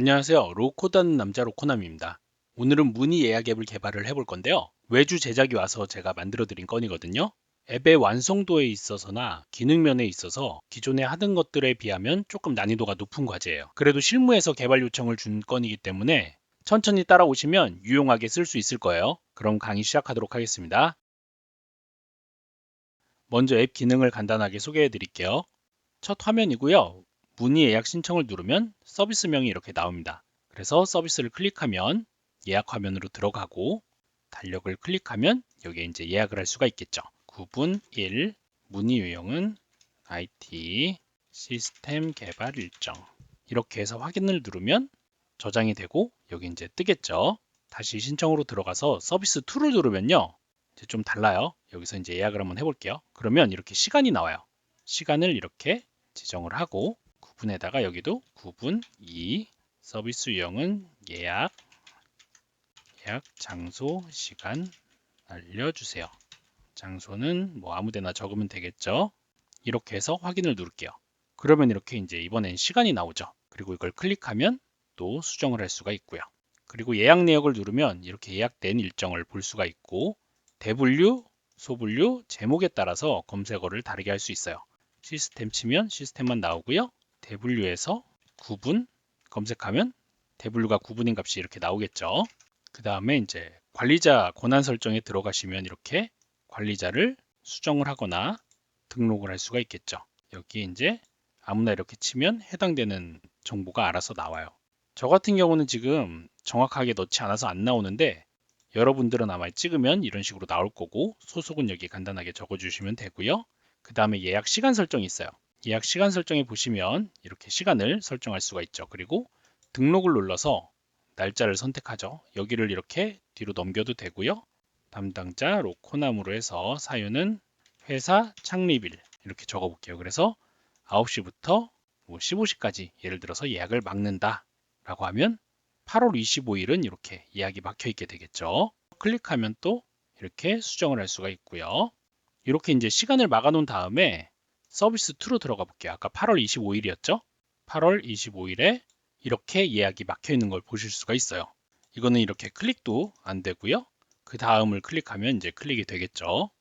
안녕하세요. 로코다는 남자 로코남입니다. 오늘은 문의 예약 앱을 개발을 해볼 건데요. 외주 제작이 와서 제가 만들어 드린 건이거든요. 앱의 완성도에 있어서나 기능면에 있어서 기존에 하던 것들에 비하면 조금 난이도가 높은 과제예요. 그래도 실무에서 개발 요청을 준 건이기 때문에 천천히 따라오시면 유용하게 쓸 수 있을 거예요. 그럼 강의 시작하도록 하겠습니다. 먼저 앱 기능을 간단하게 소개해 드릴게요. 첫 화면이고요. 문의 예약 신청을 누르면 서비스명이 이렇게 나옵니다. 그래서 서비스를 클릭하면 예약 화면으로 들어가고 달력을 클릭하면 여기에 이제 예약을 할 수가 있겠죠. 9분 1 문의 유형은 IT 시스템 개발 일정 이렇게 해서 확인을 누르면 저장이 되고 여기 이제 뜨겠죠. 다시 신청으로 들어가서 서비스 2를 누르면요. 이제 좀 달라요. 여기서 이제 예약을 한번 해볼게요. 그러면 이렇게 시간이 나와요. 시간을 이렇게 지정을 하고 9분에다가 여기도 9분 2 서비스 유형은 예약 장소 시간 알려주세요. 장소는 뭐 아무데나 적으면 되겠죠. 이렇게 해서 확인을 누를게요. 그러면 이렇게 이제 이번엔 시간이 나오죠. 그리고 이걸 클릭하면 또 수정을 할 수가 있고요. 그리고 예약 내역을 누르면 이렇게 예약된 일정을 볼 수가 있고 대분류, 소분류, 제목에 따라서 검색어를 다르게 할 수 있어요. 시스템 치면 시스템만 나오고요. 대분류에서 구분 검색하면 대분류가 구분인 값이 이렇게 나오겠죠. 그 다음에 이제 관리자 권한 설정에 들어가시면 이렇게 관리자를 수정을 하거나 등록을 할 수가 있겠죠. 여기 이제 아무나 이렇게 치면 해당되는 정보가 알아서 나와요. 저 같은 경우는 지금 정확하게 넣지 않아서 안 나오는데 여러분들은 아마 찍으면 이런 식으로 나올 거고 소속은 여기 간단하게 적어주시면 되고요. 그 다음에 예약 시간 설정이 있어요. 예약 시간 설정에 보시면 이렇게 시간을 설정할 수가 있죠. 그리고 등록을 눌러서 날짜를 선택하죠. 여기를 이렇게 뒤로 넘겨도 되고요. 담당자 로코남으로 해서 사유는 회사 창립일 이렇게 적어볼게요. 그래서 9시부터 15시까지 예를 들어서 예약을 막는다 라고 하면 8월 25일은 이렇게 예약이 막혀 있게 되겠죠. 클릭하면 또 이렇게 수정을 할 수가 있고요. 이렇게 이제 시간을 막아 놓은 다음에 서비스 2로 들어가 볼게요. 아까 8월 25일이었죠? 8월 25일에 이렇게 예약이 막혀 있는 걸 보실 수가 있어요. 이거는 이렇게 클릭도 안 되고요. 그 다음을 클릭하면 이제 클릭이 되겠죠.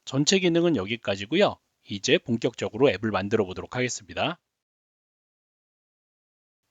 전체 기능은 여기까지고요. 이제 본격적으로 앱을 만들어 보도록 하겠습니다.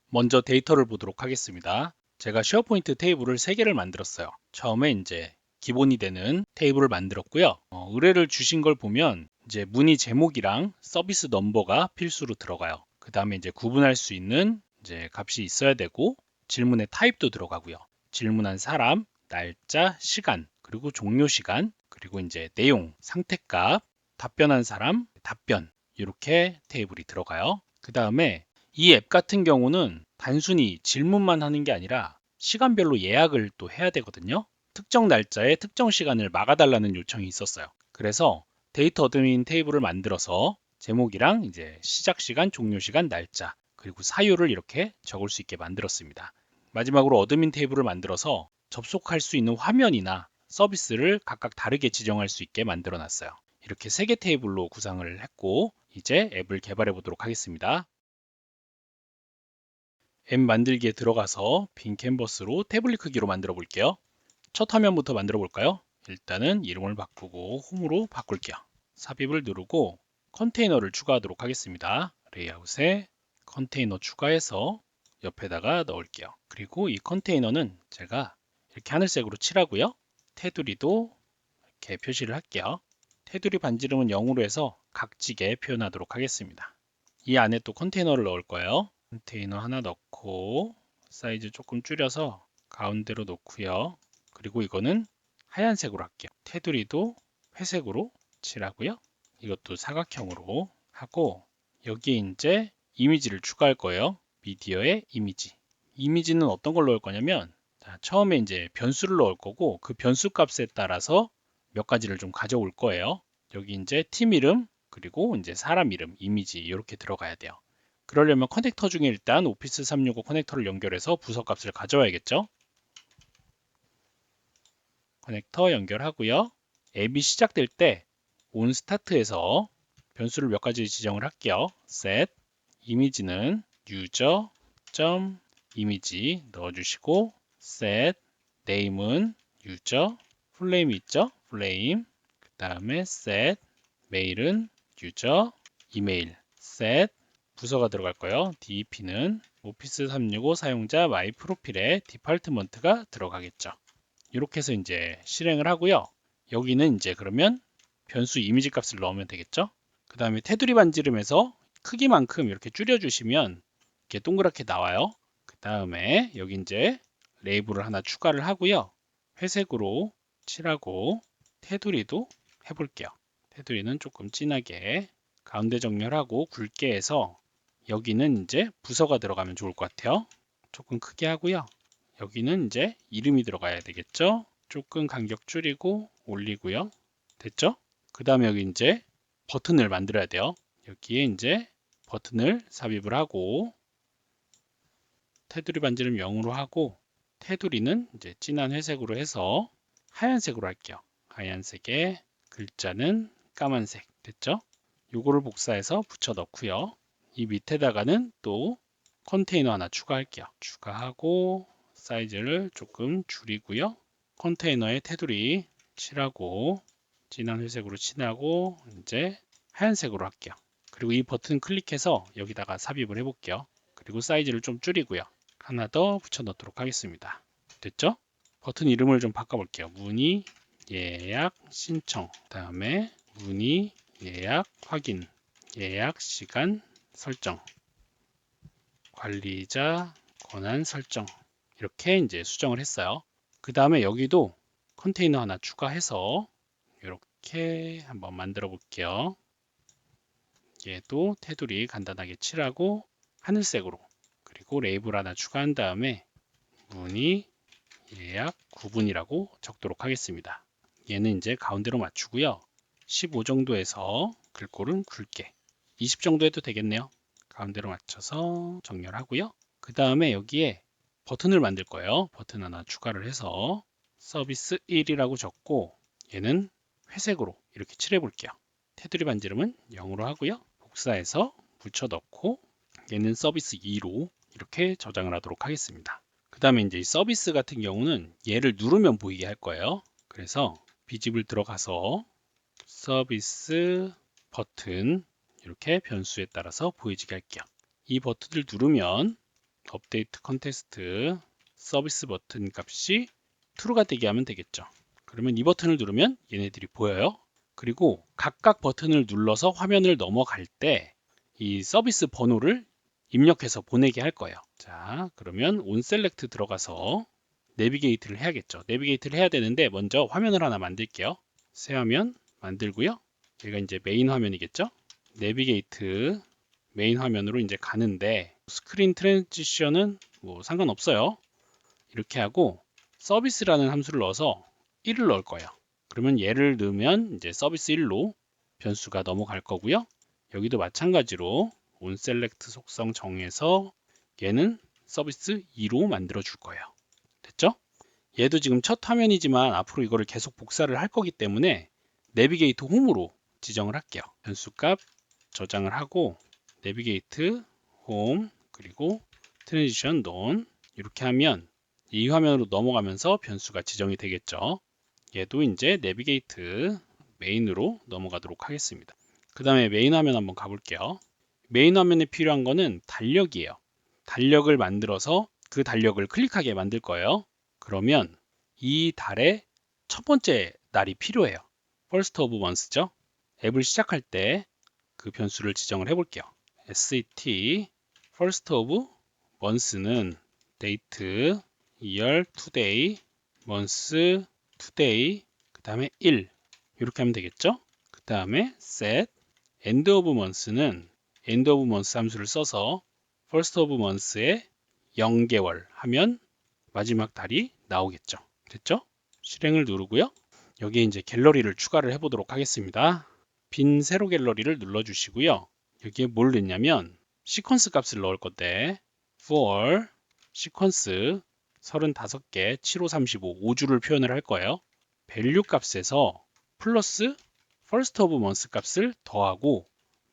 먼저 데이터를 보도록 하겠습니다. 제가 쉐어포인트 테이블을 3개를 만들었어요. 처음에 이제 기본이 되는 테이블을 만들었고요. 의뢰를 주신 걸 보면 이제 문의 제목이랑 서비스 넘버가 필수로 들어가요. 그 다음에 이제 구분할 수 있는 이제 값이 있어야 되고 질문의 타입도 들어가고요. 질문한 사람, 날짜, 시간, 그리고 종료 시간, 그리고 이제 내용, 상태값, 답변한 사람, 답변 이렇게 테이블이 들어가요. 그 다음에 이 앱 같은 경우는 단순히 질문만 하는 게 아니라 시간별로 예약을 또 해야 되거든요. 특정 날짜에 특정 시간을 막아달라는 요청이 있었어요. 그래서 데이터 어드민 테이블을 만들어서 제목이랑 이제 시작 시간, 종료 시간, 날짜, 그리고 사유를 이렇게 적을 수 있게 만들었습니다. 마지막으로 어드민 테이블을 만들어서 접속할 수 있는 화면이나 서비스를 각각 다르게 지정할 수 있게 만들어 놨어요. 이렇게 3개 테이블로 구성을 했고 이제 앱을 개발해 보도록 하겠습니다. 앱 만들기에 들어가서 빈 캔버스로 태블릿 크기로 만들어 볼게요. 첫 화면부터 만들어 볼까요? 일단은 이름을 바꾸고 홈으로 바꿀게요. 삽입을 누르고 컨테이너를 추가하도록 하겠습니다. 레이아웃에 컨테이너 추가해서 옆에다가 넣을게요. 그리고 이 컨테이너는 제가 이렇게 하늘색으로 칠하고요. 테두리도 이렇게 표시를 할게요. 테두리 반지름은 0으로 해서 각지게 표현하도록 하겠습니다. 이 안에 또 컨테이너를 넣을 거예요. 컨테이너 하나 넣고 사이즈 조금 줄여서 가운데로 놓고요. 그리고 이거는 하얀색으로 할게요. 테두리도 회색으로 칠하고요. 이것도 사각형으로 하고 여기에 이제 이미지를 추가할 거예요. 미디어에 이미지. 이미지는 어떤 걸 넣을 거냐면 처음에 이제 변수를 넣을 거고 그 변수 값에 따라서 몇 가지를 좀 가져올 거예요. 여기 이제 팀 이름 그리고 이제 사람 이름, 이미지 이렇게 들어가야 돼요. 그러려면 커넥터 중에 일단 오피스 365 커넥터를 연결해서 부서 값을 가져와야겠죠. 커넥터 연결하고요. 앱이 시작될 때 on start에서 변수를 몇 가지 지정을 할게요. set 이미지는 user.image 이미지 넣어주시고 set name은 유저 풀네임 있죠? 풀네임 그 다음에 set 메일은 유저 이메일 set 부서가 들어갈 거예요. DEP는 오피스 365 사용자 마이 프로필에 디팔트먼트가 들어가겠죠. 이렇게 해서 이제 실행을 하고요. 여기는 이제 그러면 변수 이미지 값을 넣으면 되겠죠. 그 다음에 테두리 반지름에서 크기만큼 이렇게 줄여주시면 이렇게 동그랗게 나와요. 그 다음에 여기 이제 레이블을 하나 추가를 하고요. 회색으로 칠하고 테두리도 해볼게요. 테두리는 조금 진하게 가운데 정렬하고 굵게 해서 여기는 이제 부서가 들어가면 좋을 것 같아요. 조금 크게 하고요. 여기는 이제 이름이 들어가야 되겠죠. 조금 간격 줄이고 올리고요. 됐죠? 그 다음에 여기 이제 버튼을 만들어야 돼요. 여기에 이제 버튼을 삽입을 하고 테두리 반지름 0으로 하고 테두리는 이제 진한 회색으로 해서 하얀색으로 할게요. 하얀색에 글자는 까만색 됐죠? 요거를 복사해서 붙여 넣고요. 이 밑에다가는 또 컨테이너 하나 추가할게요. 추가하고 사이즈를 조금 줄이고요. 컨테이너에 테두리 칠하고 진한 회색으로 칠하고 이제 하얀색으로 할게요. 그리고 이 버튼 클릭해서 여기다가 삽입을 해볼게요. 그리고 사이즈를 좀 줄이고요. 하나 더 붙여 넣도록 하겠습니다. 됐죠? 버튼 이름을 좀 바꿔볼게요. 문의 예약 신청 그 다음에 문의 예약 확인 예약 시간 설정 관리자 권한 설정 이렇게 이제 수정을 했어요. 그 다음에 여기도 컨테이너 하나 추가해서 이렇게 한번 만들어 볼게요. 얘도 테두리 간단하게 칠하고 하늘색으로 그리고 레이블 하나 추가한 다음에 문의 예약 9분이라고 적도록 하겠습니다. 얘는 이제 가운데로 맞추고요. 15 정도에서 글꼴은 굵게 20 정도 해도 되겠네요. 가운데로 맞춰서 정렬하고요. 그 다음에 여기에 버튼을 만들 거예요. 버튼 하나 추가를 해서 서비스 1이라고 적고 얘는 회색으로 이렇게 칠해 볼게요. 테두리 반지름은 0으로 하고요. 복사해서 붙여 넣고 얘는 서비스 2로 이렇게 저장을 하도록 하겠습니다. 그 다음에 이제 이 서비스 같은 경우는 얘를 누르면 보이게 할 거예요. 그래서 비집을 들어가서 서비스 버튼 이렇게 변수에 따라서 보여지게 할게요. 이 버튼을 누르면 업데이트 컨테스트 서비스 버튼 값이 true가 되게 하면 되겠죠. 그러면 이 버튼을 누르면 얘네들이 보여요. 그리고 각각 버튼을 눌러서 화면을 넘어갈 때 이 서비스 번호를 입력해서 보내게 할 거예요. 자, 그러면 온셀렉트 들어가서 내비게이트를 해야겠죠. 내비게이트를 해야 되는데 먼저 화면을 하나 만들게요. 새 화면 만들고요. 얘가 이제 메인 화면이겠죠. 내비게이트 메인 화면으로 이제 가는데 스크린 트랜지션은 뭐 상관없어요. 이렇게 하고 서비스라는 함수를 넣어서 1을 넣을 거예요. 그러면 얘를 넣으면 이제 서비스 1로 변수가 넘어갈 거고요. 여기도 마찬가지로 온셀렉트 속성 정해서 얘는 서비스 2로 만들어 줄 거예요. 됐죠? 얘도 지금 첫 화면이지만 앞으로 이거를 계속 복사를 할 거기 때문에 내비게이트 홈으로 지정을 할게요. 변수값 저장을 하고 내비게이트 홈 그리고 트랜지션 논 이렇게 하면 이 화면으로 넘어가면서 변수가 지정이 되겠죠. 얘도 이제 내비게이트 메인으로 넘어가도록 하겠습니다. 그 다음에 메인 화면 한번 가볼게요. 메인 화면에 필요한 거는 달력이에요. 달력을 만들어서 그 달력을 클릭하게 만들 거예요. 그러면 이 달의 첫 번째 날이 필요해요. First of month죠. 앱을 시작할 때 그 변수를 지정을 해볼게요. set first of month는 date, year, today, month, today, 그 다음에 1 이렇게 하면 되겠죠. 그 다음에 set end of month는 end of month 함수를 써서 first of month에 0개월 하면 마지막 달이 나오겠죠. 됐죠? 실행을 누르고요. 여기에 이제 갤러리를 추가를 해보도록 하겠습니다. 빈 세로 갤러리를 눌러주시고요. 여기에 뭘 넣냐면 시퀀스 값을 넣을 건데 for 시퀀스 35개 75 5주를 표현을 할 거예요. value 값에서 플러스 first of month 값을 더하고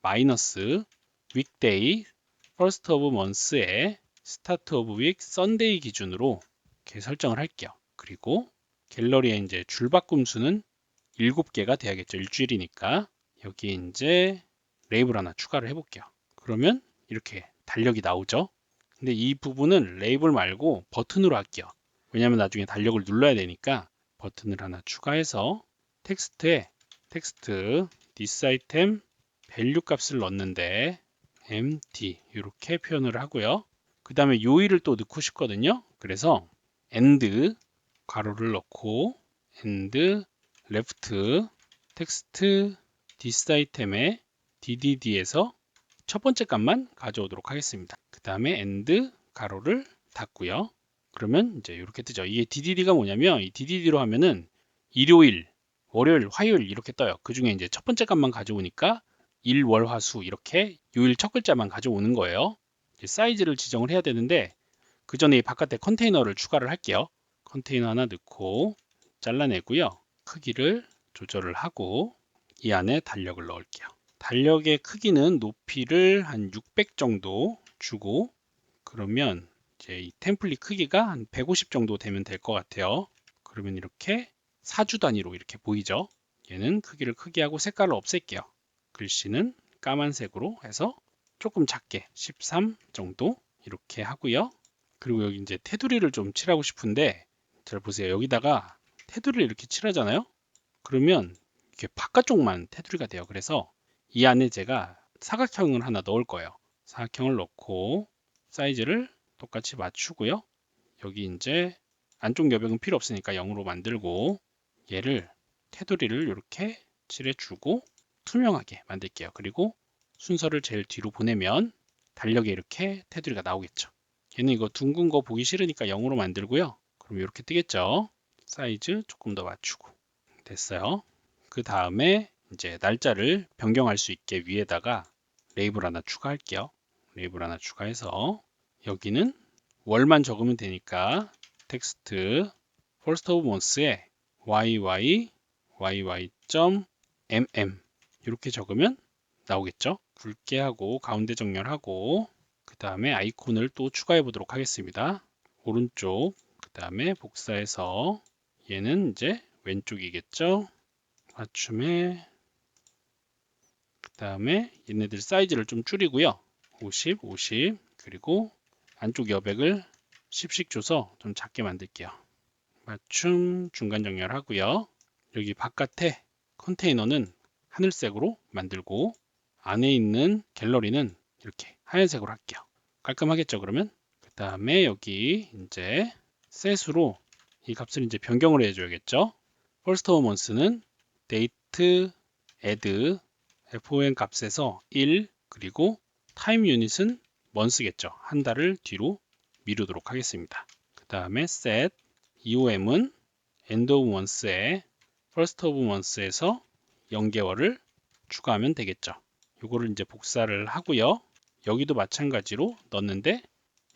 마이너스 weekday first of month에 스타트 오브 윅 썬데이 기준으로 이렇게 설정을 할게요. 그리고 갤러리에 이제 줄바꿈 수는 7개가 돼야겠죠. 일주일이니까. 여기에 이제 레이블 하나 추가를 해볼게요. 그러면 이렇게 달력이 나오죠. 근데 이 부분은 레이블 말고 버튼으로 할게요. 왜냐하면 나중에 달력을 눌러야 되니까 버튼을 하나 추가해서 텍스트에 텍스트 this item 밸류 값을 넣는데 empty 이렇게 표현을 하고요. 그 다음에 요일을 또 넣고 싶거든요. 그래서 and 가로를 넣고 and left 텍스트 this item의 DDD에서 첫 번째 값만 가져오도록 하겠습니다. 그 다음에 and 가로를 닫고요. 그러면 이제 이렇게 뜨죠. 이게 DDD가 뭐냐면 이 DDD로 하면은 일요일, 월요일, 화요일 이렇게 떠요. 그 중에 이제 첫 번째 값만 가져오니까 일, 월, 화, 수 이렇게 요일 첫 글자만 가져오는 거예요. 이제 사이즈를 지정을 해야 되는데 그 전에 이 바깥에 컨테이너를 추가를 할게요. 컨테이너 하나 넣고 잘라내고요. 크기를 조절을 하고 이 안에 달력을 넣을게요. 달력의 크기는 높이를 한 600 정도 주고 그러면 이제 이 템플릿 크기가 한 150 정도 되면 될 것 같아요. 그러면 이렇게 사주 단위로 이렇게 보이죠? 얘는 크기를 크게 하고 색깔을 없앨게요. 글씨는 까만색으로 해서 조금 작게 13 정도 이렇게 하고요. 그리고 여기 이제 테두리를 좀 칠하고 싶은데 잘 보세요. 여기다가 테두리를 이렇게 칠하잖아요. 그러면 이렇게 바깥쪽만 테두리가 돼요. 그래서 이 안에 제가 사각형을 하나 넣을 거예요. 사각형을 넣고 사이즈를 똑같이 맞추고요. 여기 이제 안쪽 여백은 필요 없으니까 0으로 만들고 얘를 테두리를 이렇게 칠해주고 투명하게 만들게요. 그리고 순서를 제일 뒤로 보내면 달력에 이렇게 테두리가 나오겠죠. 얘는 이거 둥근 거 보기 싫으니까 0으로 만들고요. 그럼 이렇게 뜨겠죠. 사이즈 조금 더 맞추고 됐어요. 그 다음에 이제 날짜를 변경할 수 있게 위에다가 레이블 하나 추가할게요. 레이블 하나 추가해서 여기는 월만 적으면 되니까 텍스트 first of month에 yy.mm 이렇게 적으면 나오겠죠. 굵게 하고 가운데 정렬하고 그 다음에 아이콘을 또 추가해 보도록 하겠습니다. 오른쪽 그 다음에 복사해서 얘는 이제 왼쪽이겠죠. 맞춤에 그 다음에 얘네들 사이즈를 좀 줄이고요. 50, 50 그리고 안쪽 여백을 10씩 줘서 좀 작게 만들게요. 맞춤 중간 정렬하고요. 여기 바깥에 컨테이너는 하늘색으로 만들고 안에 있는 갤러리는 이렇게 하얀색으로 할게요. 깔끔하겠죠 그러면? 그 다음에 여기 이제 셋으로 이 값을 이제 변경을 해줘야겠죠. first of month는 date add FON 값에서 1 그리고 타임 유닛은 month겠죠. 한 달을 뒤로 미루도록 하겠습니다. 그 다음에 set EOM은 end of month에 first of month에서 0개월을 추가하면 되겠죠. 이거를 이제 복사를 하고요. 여기도 마찬가지로 넣었는데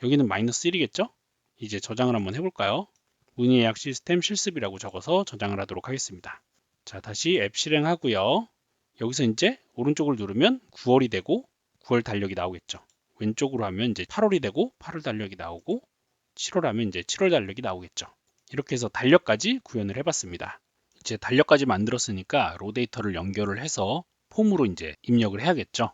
여기는 마이너스 1이겠죠? 이제 저장을 한번 해볼까요? 문의 예약 시스템 실습이라고 적어서 저장을 하도록 하겠습니다. 자, 다시 앱 실행하고요. 여기서 이제 오른쪽을 누르면 9월이 되고 9월 달력이 나오겠죠. 왼쪽으로 하면 이제 8월이 되고 8월 달력이 나오고 7월 하면 이제 7월 달력이 나오겠죠. 이렇게 해서 달력까지 구현을 해봤습니다. 이제 달력까지 만들었으니까 로 데이터를 연결을 해서 폼으로 이제 입력을 해야겠죠.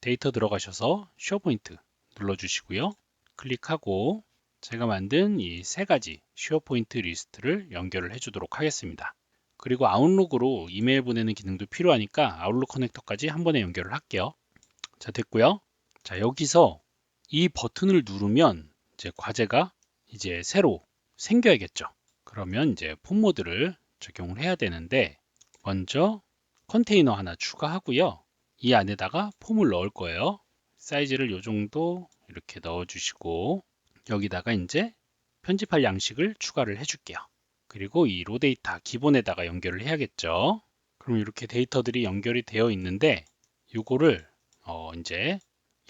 데이터 들어가셔서 쉐어포인트 눌러주시고요. 클릭하고 제가 만든 이 세 가지 쉐어포인트 리스트를 연결을 해주도록 하겠습니다. 그리고 아웃룩으로 이메일 보내는 기능도 필요하니까 아웃룩 커넥터까지 한 번에 연결을 할게요. 자, 됐고요. 자, 여기서 이 버튼을 누르면 이제 과제가 이제 새로 생겨야겠죠. 그러면 이제 폼 모드를 적용을 해야 되는데 먼저 컨테이너 하나 추가하고요. 이 안에다가 폼을 넣을 거예요. 사이즈를 이 정도 이렇게 넣어 주시고 여기다가 이제 편집할 양식을 추가를 해 줄게요. 그리고 이 로 데이터 기본에다가 연결을 해야겠죠. 그럼 이렇게 데이터들이 연결이 되어 있는데 이거를 이제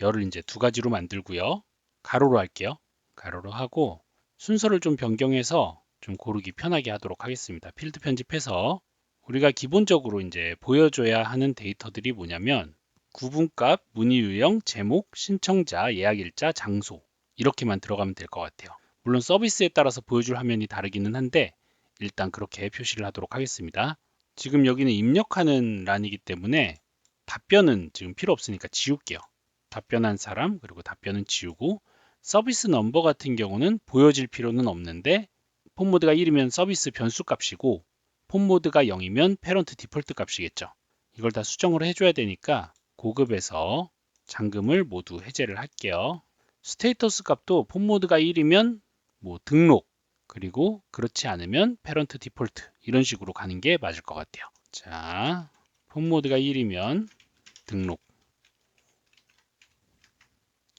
열을 이제 두 가지로 만들고요. 가로로 할게요. 가로로 하고 순서를 좀 변경해서 좀 고르기 편하게 하도록 하겠습니다. 필드 편집해서 우리가 기본적으로 이제 보여줘야 하는 데이터들이 뭐냐면 구분값, 문의 유형, 제목, 신청자, 예약일자, 장소 이렇게만 들어가면 될 것 같아요. 물론 서비스에 따라서 보여줄 화면이 다르기는 한데 일단 그렇게 표시를 하도록 하겠습니다. 지금 여기는 입력하는 란이기 때문에 답변은 지금 필요 없으니까 지울게요. 답변한 사람 그리고 답변은 지우고 서비스 넘버 같은 경우는 보여질 필요는 없는데 폰 모드가 1이면 서비스 변수 값이고 폰 모드가 0이면 패런트 디폴트 값이겠죠. 이걸 다 수정을 해줘야 되니까 고급에서 잠금을 모두 해제를 할게요. 스테이터스 값도 폰 모드가 1이면 뭐 등록 그리고 그렇지 않으면 패런트 디폴트 이런 식으로 가는 게 맞을 것 같아요. 자, 폰 모드가 1이면 등록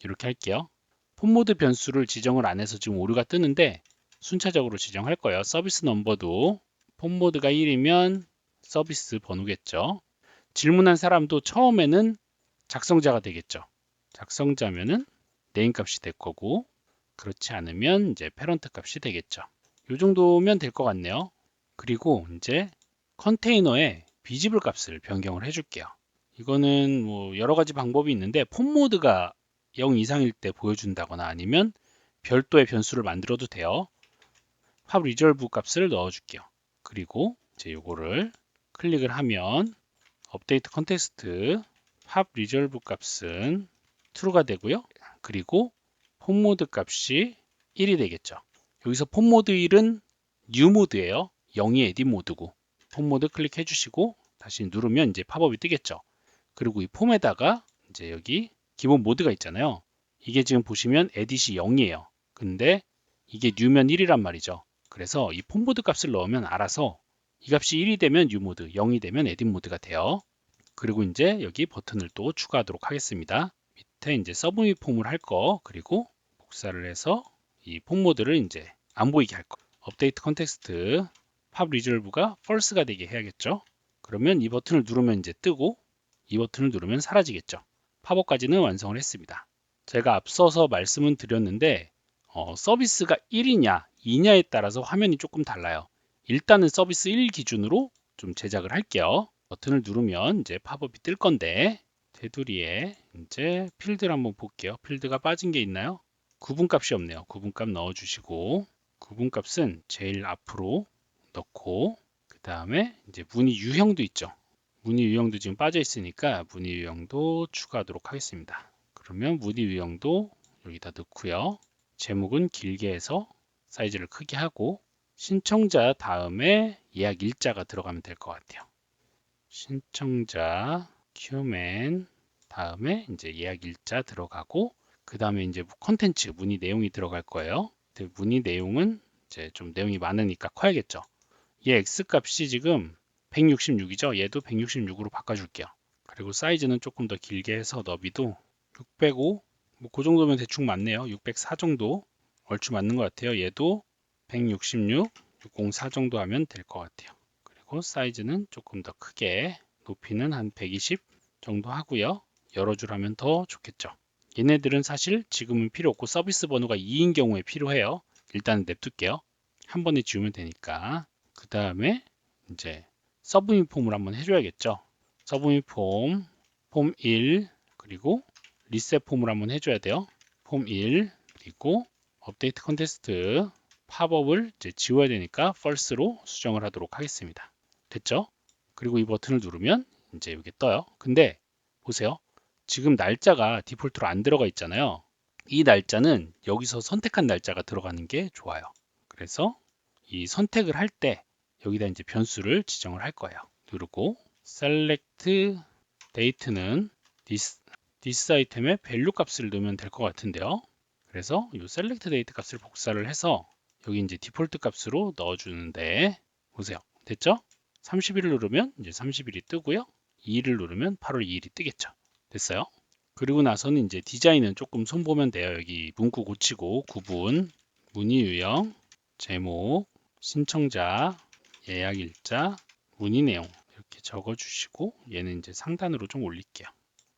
이렇게 할게요. 폰 모드 변수를 지정을 안 해서 지금 오류가 뜨는데 순차적으로 지정할 거예요. 서비스 넘버도 폰 모드가 1이면 서비스 번호겠죠. 질문한 사람도 처음에는 작성자가 되겠죠. 작성자면은 네임 값이 될 거고 그렇지 않으면 이제 패런트 값이 되겠죠. 이 정도면 될 것 같네요. 그리고 이제 컨테이너에 비지블 값을 변경을 해줄게요. 이거는 뭐 여러 가지 방법이 있는데 폰 모드가 0 이상일 때 보여준다거나 아니면 별도의 변수를 만들어도 돼요. 팝 리졸브 값을 넣어줄게요. 그리고 이제 요거를 클릭을 하면 업데이트 컨텍스트 팝 리졸브 값은 true가 되고요. 그리고 폰 모드 값이 1이 되겠죠. 여기서 폰 모드 1은 뉴 모드예요. 0이 에딧 모드고 폰 모드 클릭해 주시고 다시 누르면 이제 팝업이 뜨겠죠. 그리고 이 폼에다가 이제 여기 기본 모드가 있잖아요. 이게 지금 보시면 에딧이 0이에요. 근데 이게 뉴면 1이란 말이죠. 그래서 이 폰 모드 값을 넣으면 알아서 이 값이 1이 되면 뉴 모드, 0이 되면 에딧 모드가 돼요. 그리고 이제 여기 버튼을 또 추가하도록 하겠습니다. 밑에 이제 서브미 폼을 할 거, 그리고 복사를 해서 이 폼 모드를 이제 안 보이게 할 거. 업데이트 컨텍스트 팝 리졸브가 false가 되게 해야겠죠. 그러면 이 버튼을 누르면 이제 뜨고 이 버튼을 누르면 사라지겠죠. 팝업까지는 완성을 했습니다. 제가 앞서서 말씀은 드렸는데 서비스가 1이냐 2냐에 따라서 화면이 조금 달라요. 일단은 서비스 1 기준으로 좀 제작을 할게요. 버튼을 누르면 이제 팝업이 뜰 건데 테두리에 이제 필드를 한번 볼게요. 필드가 빠진 게 있나요? 구분값이 없네요. 구분값 넣어주시고 구분값은 제일 앞으로 넣고 그 다음에 이제 무늬 유형도 있죠. 무늬 유형도 지금 빠져 있으니까 무늬 유형도 추가하도록 하겠습니다. 그러면 무늬 유형도 여기다 넣고요. 제목은 길게 해서 사이즈를 크게 하고 신청자 다음에 예약 일자가 들어가면 될 것 같아요. 신청자 큐맨 다음에 이제 예약 일자 들어가고 그 다음에 이제 컨텐츠 문의 내용이 들어갈 거예요. 문의 내용은 이제 좀 내용이 많으니까 커야겠죠. 얘 X 값이 지금 166이죠. 얘도 166으로 바꿔줄게요. 그리고 사이즈는 조금 더 길게 해서 너비도 605, 뭐 그 정도면 대충 맞네요. 604 정도 얼추 맞는 것 같아요. 얘도 166, 604 정도 하면 될 것 같아요. 그리고 사이즈는 조금 더 크게, 높이는 한 120 정도 하고요. 여러 줄 하면 더 좋겠죠. 얘네들은 사실 지금은 필요 없고 서비스 번호가 2인 경우에 필요해요. 일단 냅둘게요. 한 번에 지우면 되니까. 그 다음에 이제 서브미 폼을 한번 해줘야겠죠. 서브미 폼 1, 그리고 리셋 폼을 한번 해줘야 돼요. 폼 1, 그리고 업데이트 컨테스트 팝업을 이제 지워야 되니까 false로 수정을 하도록 하겠습니다. 됐죠? 그리고 이 버튼을 누르면 이제 이게 떠요. 근데 보세요. 지금 날짜가 디폴트로 안 들어가 있잖아요. 이 날짜는 여기서 선택한 날짜가 들어가는 게 좋아요. 그래서 이 선택을 할 때 여기다 이제 변수를 지정을 할 거예요. 누르고 select date는 this 아이템의 value 값을 넣으면 될 것 같은데요. 그래서 이 select date 값을 복사를 해서 여기 이제 디폴트 값으로 넣어주는데 보세요. 됐죠? 30일을 누르면 이제 30일이 뜨고요. 2일을 누르면 8월 2일이 뜨겠죠. 됐어요? 그리고 나서는 이제 디자인은 조금 손보면 돼요. 여기 문구 고치고 구분, 문의 유형, 제목, 신청자, 예약 일자, 문의 내용 이렇게 적어주시고 얘는 이제 상단으로 좀 올릴게요.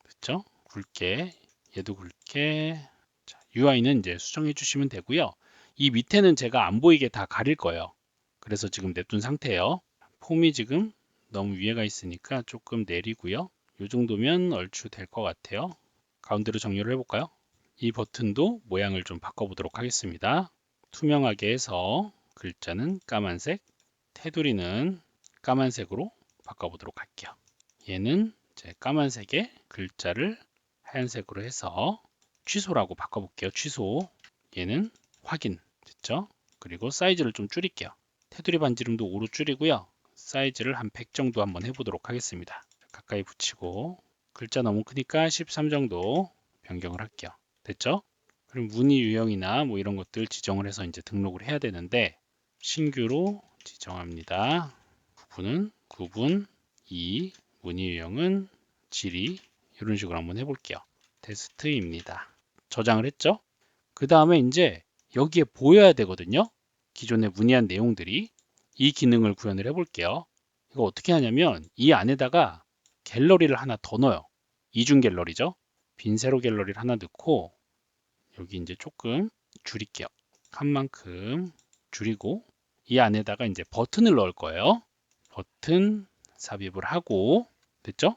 됐죠? 굵게, 얘도 굵게. 자, UI는 이제 수정해 주시면 되고요. 이 밑에는 제가 안 보이게 다 가릴 거예요. 그래서 지금 냅둔 상태예요. 폼이 지금 너무 위에가 있으니까 조금 내리고요. 이 정도면 얼추 될 것 같아요. 가운데로 정렬을 해볼까요? 이 버튼도 모양을 좀 바꿔보도록 하겠습니다. 투명하게 해서 글자는 까만색, 테두리는 까만색으로 바꿔보도록 할게요. 얘는 이제 까만색에 글자를 하얀색으로 해서 취소라고 바꿔볼게요. 취소. 얘는 확인. 됐죠? 그리고 사이즈를 좀 줄일게요. 테두리 반지름도 5로 줄이고요. 사이즈를 한 100 정도 한번 해보도록 하겠습니다. 가까이 붙이고 글자 너무 크니까 13 정도 변경을 할게요. 됐죠? 그럼 무늬 유형이나 뭐 이런 것들 지정을 해서 이제 등록을 해야 되는데 신규로 지정합니다. 구분은 구분 2, 무늬 유형은 지리 이런 식으로 한번 해볼게요. 테스트입니다. 저장을 했죠? 그 다음에 이제 여기에 보여야 되거든요. 기존에 문의한 내용들이 이 기능을 구현을 해볼게요. 이거 어떻게 하냐면 이 안에다가 갤러리를 하나 더 넣어요. 이중 갤러리죠. 빈 세로 갤러리를 하나 넣고 여기 이제 조금 줄일게요. 한 만큼 줄이고 이 안에다가 이제 버튼을 넣을 거예요. 버튼 삽입을 하고 됐죠?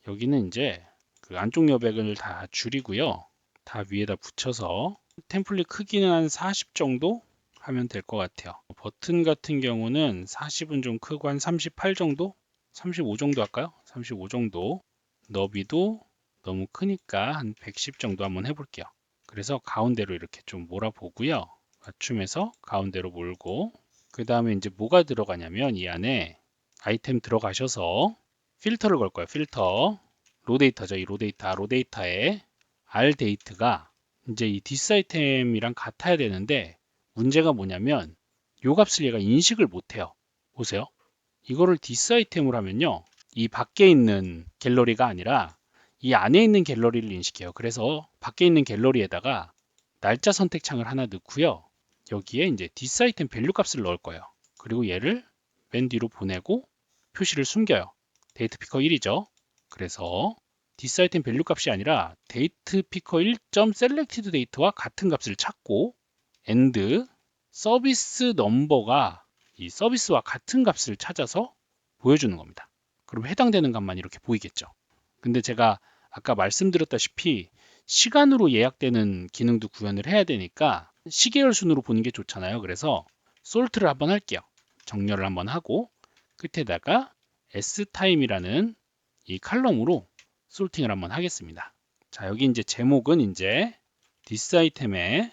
여기는 이제 그 안쪽 여백을 다 줄이고요. 다 위에다 붙여서 템플릿 크기는 한 40 정도 하면 될 것 같아요. 버튼 같은 경우는 40은 좀 크고 한 38 정도? 35 정도 할까요? 35 정도. 너비도 너무 크니까 한 110 정도 한번 해볼게요. 그래서 가운데로 이렇게 좀 몰아보고요. 맞춤해서 가운데로 몰고 그 다음에 이제 뭐가 들어가냐면 이 안에 아이템 들어가셔서 필터를 걸 거예요. 필터. 로데이터죠. 이 로데이터에 R 데이트가 이제 이 디스 아이템이랑 같아야 되는데 문제가 뭐냐면 요 값을 얘가 인식을 못해요. 보세요. 이거를 디스 아이템으로 하면요. 이 밖에 있는 갤러리가 아니라 이 안에 있는 갤러리를 인식해요. 그래서 밖에 있는 갤러리에다가 날짜 선택창을 하나 넣고요. 여기에 이제 디스 아이템 밸류 값을 넣을 거예요. 그리고 얘를 맨 뒤로 보내고 표시를 숨겨요. 데이트 피커 1이죠. 그래서 디스 아이템 밸류 값이 아니라 데이트 피커 1점 셀렉티드 데이트와 같은 값을 찾고 and 서비스 넘버가 이 서비스와 같은 값을 찾아서 보여주는 겁니다. 그럼 해당되는 값만 이렇게 보이겠죠. 근데 제가 아까 말씀드렸다시피 시간으로 예약되는 기능도 구현을 해야 되니까 시계열 순으로 보는 게 좋잖아요. 그래서 솔트를 한번 할게요. 정렬을 한번 하고 끝에다가 S타임이라는 이 칼럼으로 솔팅을 한번 하겠습니다. 자, 여기 이제 제목은 이제 디스 아이템의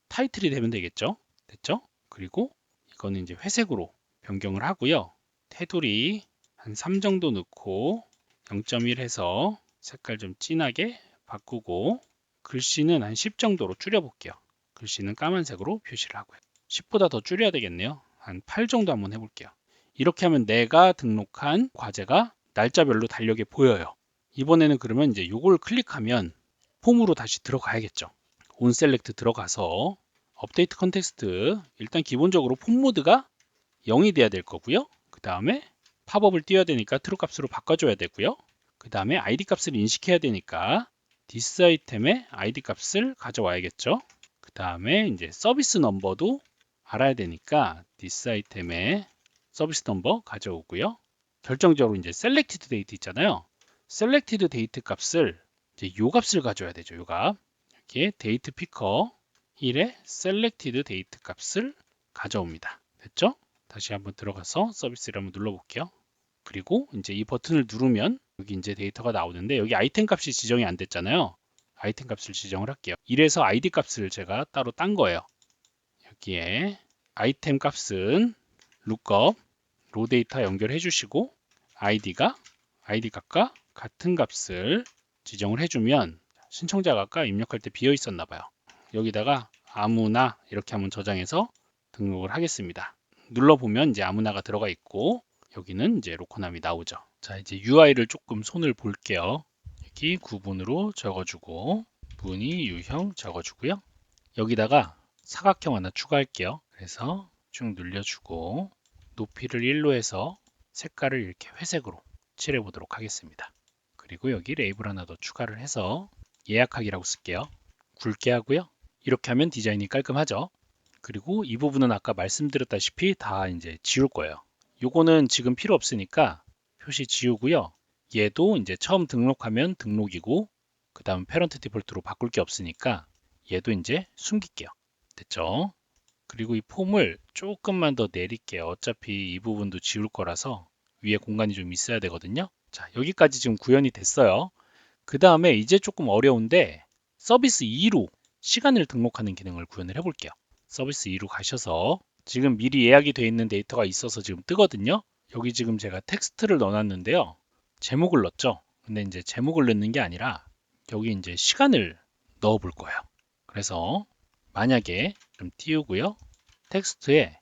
타이틀이 되면 되겠죠. 됐죠? 그리고 이거는 이제 회색으로 변경을 하고요. 테두리 한 3 정도 넣고 0.1 해서 색깔 좀 진하게 바꾸고 글씨는 한 10 정도로 줄여볼게요. 글씨는 까만색으로 표시를 하고요. 10보다 더 줄여야 되겠네요. 한 8 정도 한번 해볼게요. 이렇게 하면 내가 등록한 과제가 날짜별로 달력에 보여요. 이번에는 그러면 이제 요걸 클릭하면 폼으로 다시 들어가야겠죠. 온 셀렉트 들어가서 업데이트 컨텍스트 일단 기본적으로 폼 모드가 0이 돼야 될 거고요. 그 다음에 팝업을 띄워야 되니까 true 값으로 바꿔줘야 되고요. 그 다음에 id 값을 인식해야 되니까 this 아이템의 id 값을 가져와야겠죠. 그 다음에 이제 서비스 넘버도 알아야 되니까 this 아이템의 서비스 넘버 가져오고요. 결정적으로 이제 selected date 있잖아요. selected date 값을 이제 요 값을 가져야 되죠. 요 값. 여기에 date picker 1의 selected date 값을 가져옵니다. 됐죠? 다시 한번 들어가서 서비스를 한번 눌러볼게요. 그리고 이제 이 버튼을 누르면 여기 이제 데이터가 나오는데 여기 아이템 값이 지정이 안 됐잖아요. 아이템 값을 지정을 할게요. 이래서 id 값을 제가 따로 딴 거예요. 여기에 아이템 값은 lookup 로 데이터 연결해 주시고 id가 id 값과 같은 값을 지정을 해주면 신청자가 아까 입력할 때 비어 있었나 봐요. 여기다가 아무나 이렇게 한번 저장해서 등록을 하겠습니다. 눌러보면 이제 아무나가 들어가 있고 여기는 이제 로코남이 나오죠. 자, 이제 UI를 조금 손을 볼게요. 여기 구분으로 적어주고 무늬 유형 적어주고요. 여기다가 사각형 하나 추가할게요. 그래서 쭉 늘려주고 높이를 1로 해서 색깔을 이렇게 회색으로 칠해 보도록 하겠습니다. 그리고 여기 레이블 하나 더 추가를 해서 예약하기라고 쓸게요. 굵게 하고요. 이렇게 하면 디자인이 깔끔하죠. 그리고 이 부분은 아까 말씀드렸다시피 다 이제 지울 거예요. 요거는 지금 필요 없으니까 표시 지우고요. 얘도 이제 처음 등록하면 등록이고 그 다음 페런트 디폴트로 바꿀 게 없으니까 얘도 이제 숨길게요. 됐죠? 그리고 이 폼을 조금만 더 내릴게요. 어차피 이 부분도 지울 거라서 위에 공간이 좀 있어야 되거든요. 자, 여기까지 지금 구현이 됐어요. 그 다음에 이제 조금 어려운데 서비스 2로 시간을 등록하는 기능을 구현을 해볼게요. 서비스 2로 가셔서 지금 미리 예약이 되어 있는 데이터가 있어서 지금 뜨거든요. 여기 지금 제가 텍스트를 넣어놨는데요. 제목을 넣었죠. 근데 이제 제목을 넣는 게 아니라 여기 이제 시간을 넣어 볼 거예요. 그래서 만약에 좀 띄우고요. 텍스트에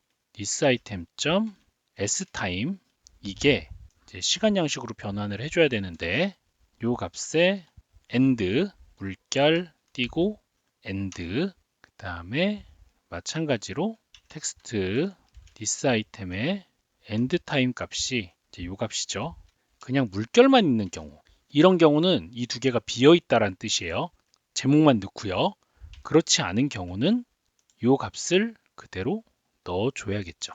thisItem.sTime 이게 이제 시간 양식으로 변환을 해줘야 되는데 요 값에 end 물결 띄고 end 그 다음에 마찬가지로 텍스트 thisItem의 endTime 값이 이제 요 값이죠. 그냥 물결만 있는 경우 이런 경우는 이 두 개가 비어 있다라는 뜻이에요. 제목만 넣고요. 그렇지 않은 경우는 요 값을 그대로 넣어줘야겠죠.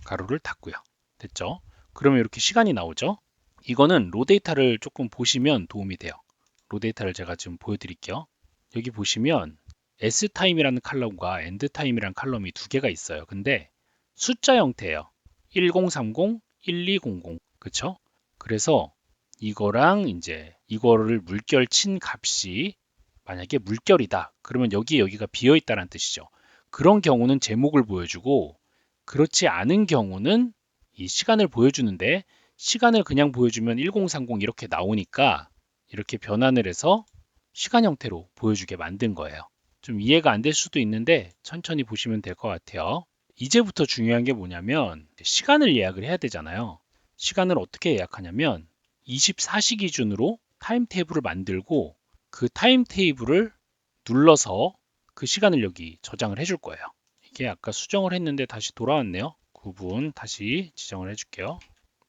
가로를 닫고요. 됐죠? 그러면 이렇게 시간이 나오죠? 이거는 로 데이터를 조금 보시면 도움이 돼요. 로 데이터를 제가 지금 보여드릴게요. 여기 보시면 s타임이라는 칼럼과 end타임이라는 칼럼이 두 개가 있어요. 근데 숫자 형태예요. 1030, 1200. 그쵸? 그래서 이거랑 이제 이거를 물결 친 값이 만약에 물결이다. 그러면 여기가 비어 있다는 뜻이죠. 그런 경우는 제목을 보여주고 그렇지 않은 경우는 이 시간을 보여주는데 시간을 그냥 보여주면 1030 이렇게 나오니까 이렇게 변환을 해서 시간 형태로 보여주게 만든 거예요. 좀 이해가 안 될 수도 있는데 천천히 보시면 될 것 같아요. 이제부터 중요한 게 뭐냐면 시간을 예약을 해야 되잖아요. 시간을 어떻게 예약하냐면 24시 기준으로 타임 테이블을 만들고 그 타임 테이블을 눌러서 그 시간을 여기 저장을 해줄 거예요. 이게 아까 수정을 했는데 다시 돌아왔네요. 9분 다시 지정을 해줄게요.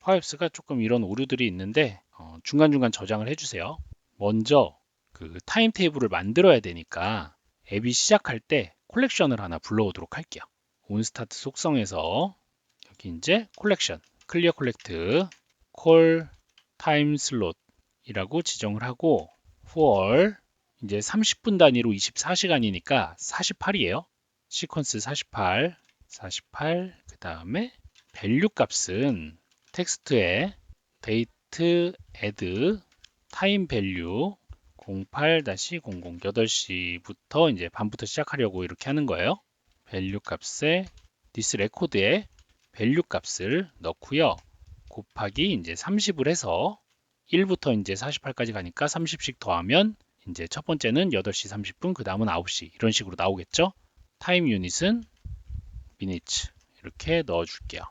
파이프스가 조금 이런 오류들이 있는데 중간중간 저장을 해주세요. 먼저 그 타임 테이블을 만들어야 되니까 앱이 시작할 때 콜렉션을 하나 불러오도록 할게요. 온스타트 속성에서 여기 이제 콜렉션, 클리어 콜렉트, 콜 타임 슬롯이라고 지정을 하고 for 이제 30분 단위로 24시간이니까 48이에요. 시퀀스 48, 48, 그 다음에 밸류 값은 텍스트에 date add time value 08-00 8시부터 이제 밤부터 시작하려고 이렇게 하는 거예요. 밸류 값에 this record에 밸류 값을 넣고요. 곱하기 이제 30을 해서 1부터 이제 48까지 가니까 30씩 더하면 이제 첫 번째는 8시 30분, 그 다음은 9시 이런 식으로 나오겠죠. 타임 유닛은 minutes 이렇게 넣어줄게요.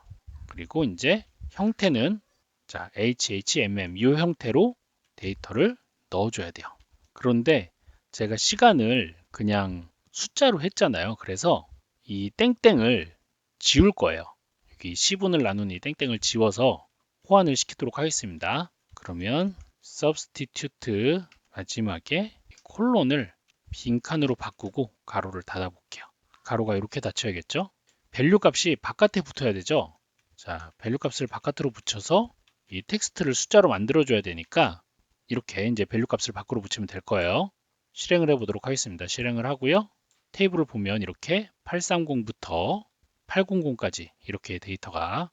그리고 이제 형태는 자 HHMM 이 형태로 데이터를 넣어줘야 돼요. 그런데 제가 시간을 그냥 숫자로 했잖아요. 그래서 이 땡땡을 지울 거예요. 여기 10분을 나눈 이 땡땡을 지워서 호환을 시키도록 하겠습니다. 그러면 substitute 마지막에 콜론을 빈칸으로 바꾸고 가로를 닫아 볼게요. 가로가 이렇게 닫혀야겠죠? 밸류 값이 바깥에 붙어야 되죠? 자, 밸류 값을 바깥으로 붙여서 이 텍스트를 숫자로 만들어 줘야 되니까 이렇게 이제 밸류 값을 밖으로 붙이면 될 거예요. 실행을 해보도록 하겠습니다. 실행을 하고요. 테이블을 보면 이렇게 830부터 800까지 이렇게 데이터가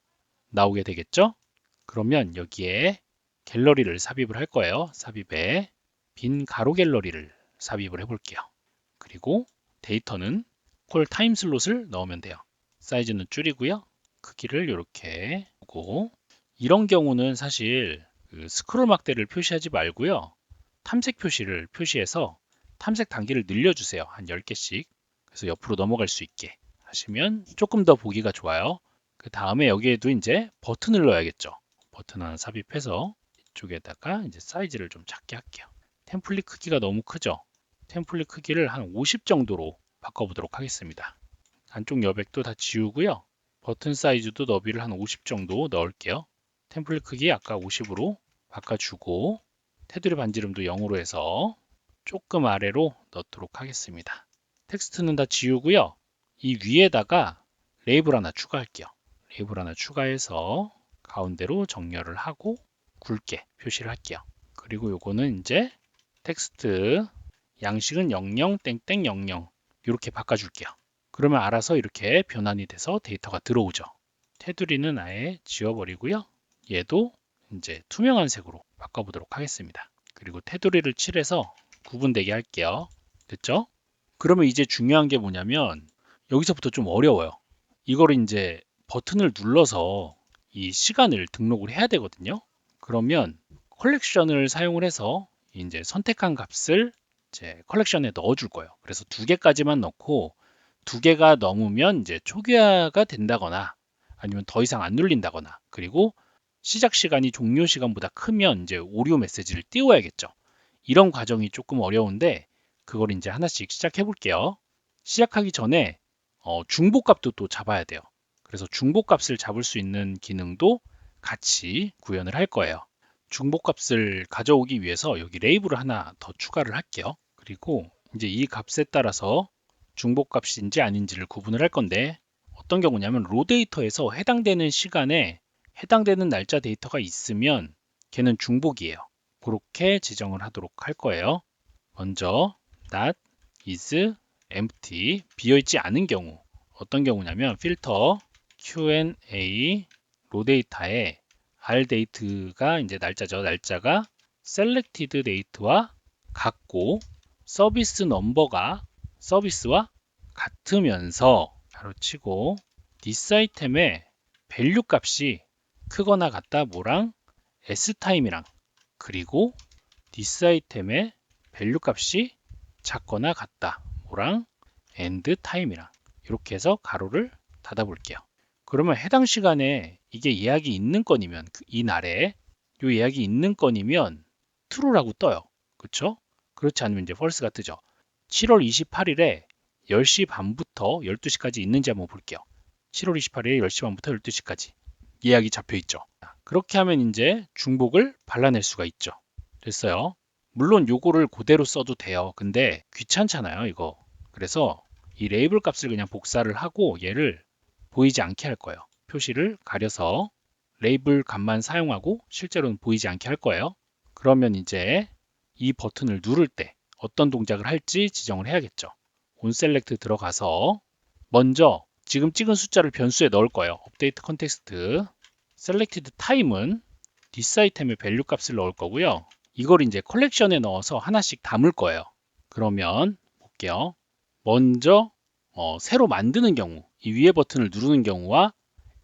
나오게 되겠죠? 그러면 여기에 갤러리를 삽입을 할 거예요. 삽입에 빈 가로 갤러리를 삽입을 해볼게요. 그리고 데이터는 콜 타임 슬롯을 넣으면 돼요. 사이즈는 줄이고요. 크기를 이렇게 보고 이런 경우는 사실 그 스크롤 막대를 표시하지 말고요. 탐색 표시를 표시해서 탐색 단계를 늘려주세요. 한 10개씩. 그래서 옆으로 넘어갈 수 있게 하시면 조금 더 보기가 좋아요. 그 다음에 여기에도 이제 버튼을 넣어야겠죠. 버튼 하나 삽입해서 이쪽에다가 이제 사이즈를 좀 작게 할게요. 템플릿 크기가 너무 크죠? 템플릿 크기를 한 50 정도로 바꿔보도록 하겠습니다. 안쪽 여백도 다 지우고요. 버튼 사이즈도 너비를 한 50 정도 넣을게요. 템플릿 크기 아까 50으로 바꿔주고 테두리 반지름도 0으로 해서 조금 아래로 넣도록 하겠습니다. 텍스트는 다 지우고요. 이 위에다가 레이블 하나 추가할게요. 레이블 하나 추가해서 가운데로 정렬을 하고 굵게 표시를 할게요. 그리고 요거는 이제 텍스트 양식은 00 땡땡 00 이렇게 바꿔줄게요. 그러면 알아서 이렇게 변환이 돼서 데이터가 들어오죠. 테두리는 아예 지워버리고요. 얘도 이제 투명한 색으로 바꿔보도록 하겠습니다. 그리고 테두리를 칠해서 구분되게 할게요. 됐죠? 그러면 이제 중요한 게 뭐냐면 여기서부터 좀 어려워요. 이거를 이제 버튼을 눌러서 이 시간을 등록을 해야 되거든요. 그러면 컬렉션을 사용을 해서 이제 선택한 값을 이제 컬렉션에 넣어줄 거예요. 그래서 2개까지만 넣고 2개가 넘으면 이제 초기화가 된다거나 아니면 더 이상 안 눌린다거나, 그리고 시작 시간이 종료 시간보다 크면 이제 오류 메시지를 띄워야겠죠. 이런 과정이 조금 어려운데 그걸 이제 하나씩 시작해 볼게요. 시작하기 전에 중복값도 또 잡아야 돼요. 그래서 중복값을 잡을 수 있는 기능도 같이 구현을 할 거예요. 중복값을 가져오기 위해서 여기 레이블을 하나 더 추가를 할게요. 그리고 이제 이 값에 따라서 중복값인지 아닌지를 구분을 할 건데, 어떤 경우냐면 로 데이터에서 해당되는 시간에 해당되는 날짜 데이터가 있으면 걔는 중복이에요. 그렇게 지정을 하도록 할 거예요. 먼저 not is empty, 비어있지 않은 경우, 어떤 경우냐면 필터 Q&A 로 데이터에 r date가 이제 날짜죠. 날짜가 selected date와 같고 서비스 넘버가 서비스와 같으면서 가로치고 this item의 value 값이 크거나 같다 뭐랑 s타임이랑, 그리고 this item의 value 값이 작거나 같다 뭐랑 end time이랑, 이렇게 해서 가로를 닫아 볼게요. 그러면 해당 시간에 이게 예약이 있는 건이면 이 날에 이 예약이 있는 건이면 true라고 떠요. 그렇죠? 그렇지 않으면 이제 false가 뜨죠. 7월 28일에 10시 반부터 12시까지 있는지 한번 볼게요. 7월 28일에 10시 반부터 12시까지 예약이 잡혀 있죠. 그렇게 하면 이제 중복을 발라낼 수가 있죠. 됐어요. 물론 요거를 그대로 써도 돼요. 근데 귀찮잖아요, 이거. 그래서 이 레이블 값을 그냥 복사를 하고 얘를 보이지 않게 할 거예요. 표시를 가려서 레이블 값만 사용하고 실제로는 보이지 않게 할 거예요. 그러면 이제 이 버튼을 누를 때 어떤 동작을 할지 지정을 해야겠죠. onSelect 들어가서 먼저 지금 찍은 숫자를 변수에 넣을 거예요. update context selected time은 this item의 value 값을 넣을 거고요. 이걸 이제 컬렉션에 넣어서 하나씩 담을 거예요. 그러면 볼게요. 먼저 새로 만드는 경우, 이 위에 버튼을 누르는 경우와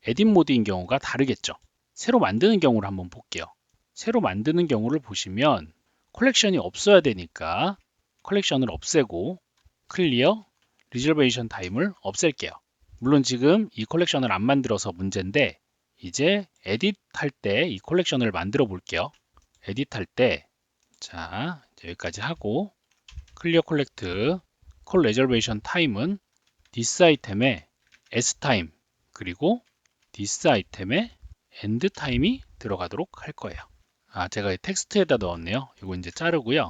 에딧 모드인 경우가 다르겠죠. 새로 만드는 경우를 한번 볼게요. 새로 만드는 경우를 보시면 컬렉션이 없어야 되니까 컬렉션을 없애고 클리어 리저베이션 타임을 없앨게요. 물론 지금 이 컬렉션을 안 만들어서 문제인데 이제 에딧 할 때 이 컬렉션을 만들어 볼게요. 에딧 할 때 자, 여기까지 하고 클리어 콜렉트 콜 레저베이션 타임은 this 아이템의 s 타임 그리고 this 아이템의 end 타임이 들어가도록 할 거예요. 제가 텍스트에다 넣었네요. 이거 이제 자르고요.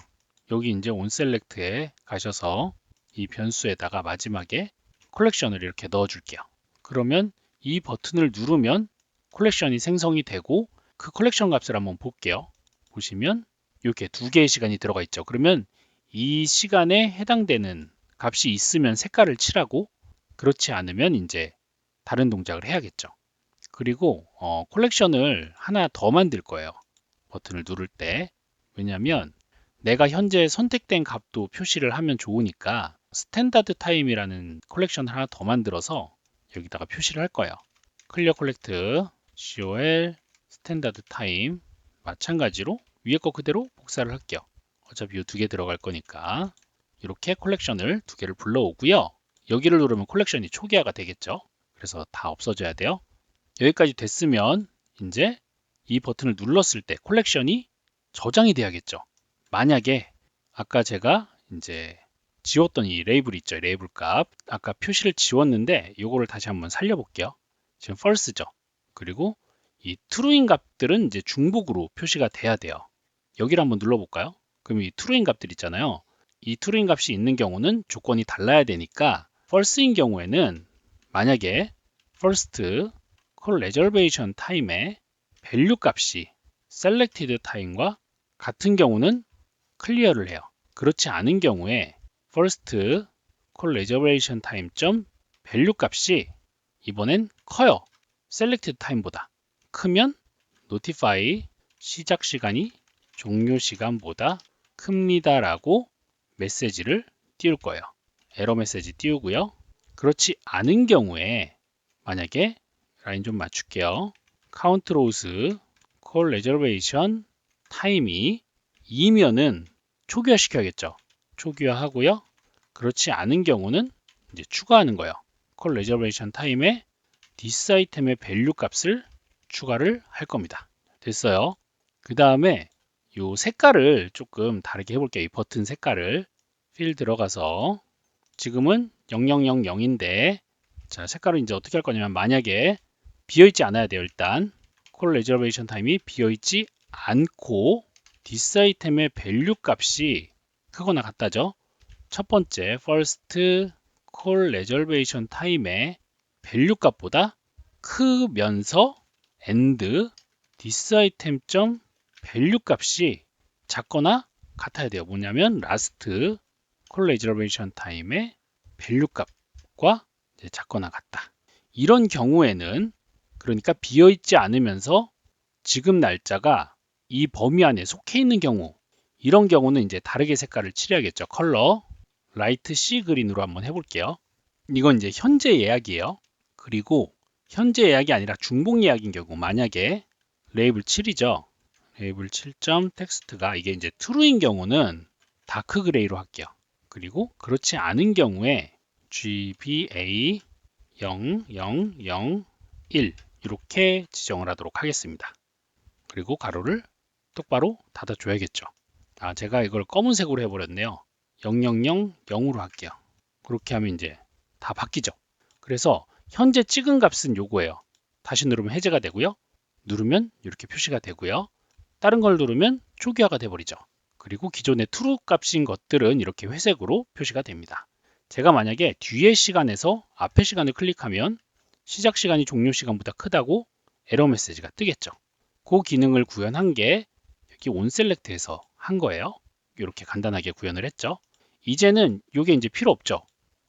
여기 이제 onSelect에 가셔서 이 변수에다가 마지막에 컬렉션을 이렇게 넣어 줄게요. 그러면 이 버튼을 누르면 컬렉션이 생성이 되고 그 컬렉션 값을 한번 볼게요. 보시면 이렇게 2개의 시간이 들어가 있죠. 그러면 이 시간에 해당되는 값이 있으면 색깔을 칠하고 그렇지 않으면 이제 다른 동작을 해야겠죠. 그리고 컬렉션을 하나 더 만들 거예요. 버튼을 누를 때. 왜냐하면 내가 현재 선택된 값도 표시를 하면 좋으니까 스탠다드 타임이라는 컬렉션을 하나 더 만들어서 여기다가 표시를 할 거예요. 클리어 콜렉트 col 스탠다드 타임 마찬가지로 위에 거 그대로 복사를 할게요. 어차피 이 2개 들어갈 거니까 이렇게 컬렉션을 2개를 불러오고요. 여기를 누르면 컬렉션이 초기화가 되겠죠. 그래서 다 없어져야 돼요. 여기까지 됐으면 이제 이 버튼을 눌렀을 때 컬렉션이 저장이 돼야겠죠. 만약에 아까 제가 이제 지웠던 이 레이블 있죠. 레이블 값. 아까 표시를 지웠는데 이거를 다시 한번 살려볼게요. 지금 false죠. 그리고 이 true인 값들은 이제 중복으로 표시가 돼야 돼요. 여기를 한번 눌러볼까요? 그럼 이 true인 값들 있잖아요. 이 true인 값이 있는 경우는 조건이 달라야 되니까 false인 경우에는 만약에 first call reservation time의 value 값이 selected time과 같은 경우는 클리어를 해요. 그렇지 않은 경우에 first call reservation time value 값이 이번엔 커요. select time보다 크면 notify 시작 시간이 종료 시간보다 큽니다 라고 메시지를 띄울 거예요. 에러 메시지 띄우고요. 그렇지 않은 경우에 만약에 라인 좀 맞출게요. count rows call reservation time이 2면은 초기화 시켜야겠죠. 초기화 하고요. 그렇지 않은 경우는 이제 추가하는 거예요. call reservation time에 this 아이템의 value 값을 추가를 할 겁니다. 됐어요. 그 다음에 이 색깔을 조금 다르게 해볼게요. 이 버튼 색깔을 필 들어가서 지금은 0000인데 자 색깔을 이제 어떻게 할 거냐면 만약에 비어있지 않아야 돼요. 일단 콜 레저베이션 타임이 비어있지 않고 this 아이템의 value 값이 크거나 같다죠. 첫 번째 first call reservation time의 value 값보다 크면서 and this item value 값이 작거나 같아야 돼요. 뭐냐면 last call reservation time의 value 값과 작거나 같다. 이런 경우에는 그러니까 비어있지 않으면서 지금 날짜가 이 범위 안에 속해 있는 경우 이런 경우는 이제 다르게 색깔을 칠해야겠죠. 컬러 라이트 씨 그린으로 한번 해볼게요. 이건 이제 현재 예약이에요. 그리고 현재 예약이 아니라 중복 예약인 경우 만약에 레이블 7이죠. 레이블 7점 텍스트가 이게 이제 true인 경우는 다크 그레이로 할게요. 그리고 그렇지 않은 경우에 GBA 0001 이렇게 지정을 하도록 하겠습니다. 그리고 가로를 똑바로 닫아줘야겠죠. 제가 이걸 검은색으로 해버렸네요. 0000으로 할게요. 그렇게 하면 이제 다 바뀌죠. 그래서 현재 찍은 값은 요거예요. 다시 누르면 해제가 되고요. 누르면 이렇게 표시가 되고요. 다른 걸 누르면 초기화가 돼버리죠. 그리고 기존의 true 값인 것들은 이렇게 회색으로 표시가 됩니다. 제가 만약에 뒤에 시간에서 앞에 시간을 클릭하면 시작 시간이 종료 시간보다 크다고 에러 메시지가 뜨겠죠. 그 기능을 구현한 게 여기 온셀렉트에서 한 거예요. 이렇게 간단하게 구현을 했죠. 이제는 이게 이제 필요 없죠.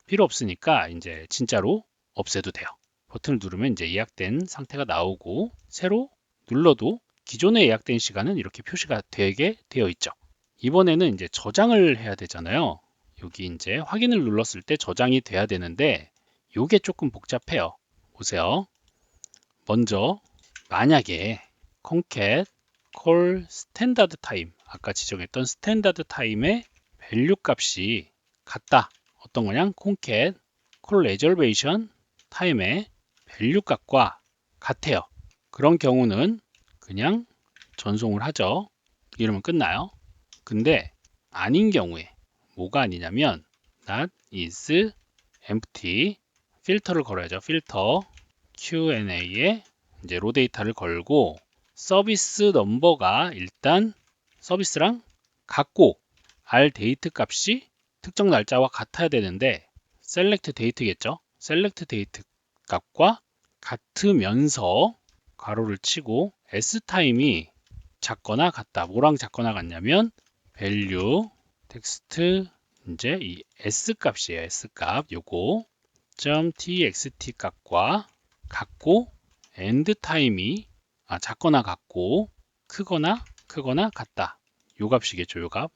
필요 없으니까 이제 진짜로 없애도 돼요. 버튼을 누르면 이제 예약된 상태가 나오고 새로 눌러도 기존에 예약된 시간은 이렇게 표시가 되게 되어 있죠. 이번에는 이제 저장을 해야 되잖아요. 여기 이제 확인을 눌렀을 때 저장이 돼야 되는데 이게 조금 복잡해요. 보세요. 먼저 만약에 concat call standard time 아까 지정했던 스탠다드 타임의 밸류 값이 같다. 어떤 거냐? concat call reservation time의 밸류 값과 같아요. 그런 경우는 그냥 전송을 하죠. 이러면 끝나요. 근데 아닌 경우에 뭐가 아니냐면 not is empty 필터를 걸어야죠. 필터 Q&A에 이제 로 데이터를 걸고 서비스 넘버가 일단 서비스랑 같고 R 데이트 값이 특정 날짜와 같아야 되는데 select date겠죠. select date 값과 같으면서 가로를 치고 S 타임이 작거나 같다. 뭐랑 작거나 같냐면 value 텍스트 이제 이 S 값이에요. S 값 요거 .txt 값과 같고 end 타임이 작거나 같고 크거나 같다. 요 값이겠죠. 요 값.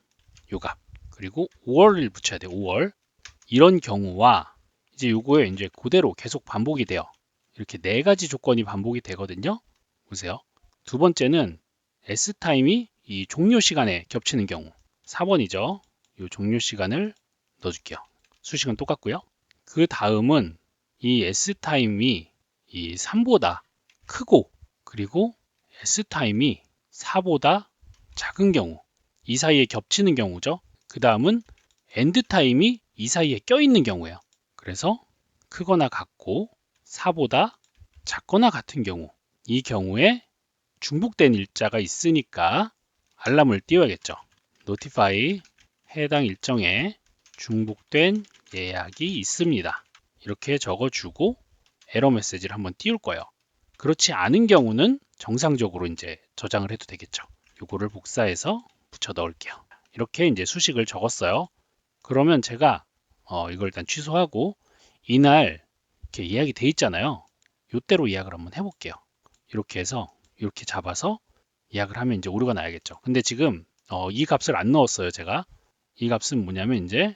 그리고 5월을 붙여야 돼요. 5월. 이런 경우와 이제 요거에 이제 그대로 계속 반복이 돼요. 이렇게 네 가지 조건이 반복이 되거든요. 보세요. 두 번째는 S 타임이 이 종료 시간에 겹치는 경우 4번이죠. 이 종료 시간을 넣어줄게요. 수식은 똑같고요. 그 다음은 이 S 타임이 이 3보다 크고 그리고 S 타임이 4보다 작은 경우 이 사이에 겹치는 경우죠. 그 다음은 end 타임이 이 사이에 껴있는 경우예요. 그래서 크거나 같고 4보다 작거나 같은 경우 이 경우에 중복된 일자가 있으니까 알람을 띄워야겠죠. notify 해당 일정에 중복된 예약이 있습니다. 이렇게 적어주고 에러 메시지를 한번 띄울 거예요. 그렇지 않은 경우는 정상적으로 이제 저장을 해도 되겠죠. 요거를 복사해서 붙여 넣을게요. 이렇게 이제 수식을 적었어요. 그러면 제가 이걸 일단 취소하고 이날 이렇게 예약이 돼 있잖아요. 이때로 예약을 한번 해볼게요. 이렇게 해서 이렇게 잡아서 예약을 하면 이제 오류가 나야겠죠. 근데 지금 이 값을 안 넣었어요. 제가 이 값은 뭐냐면 이제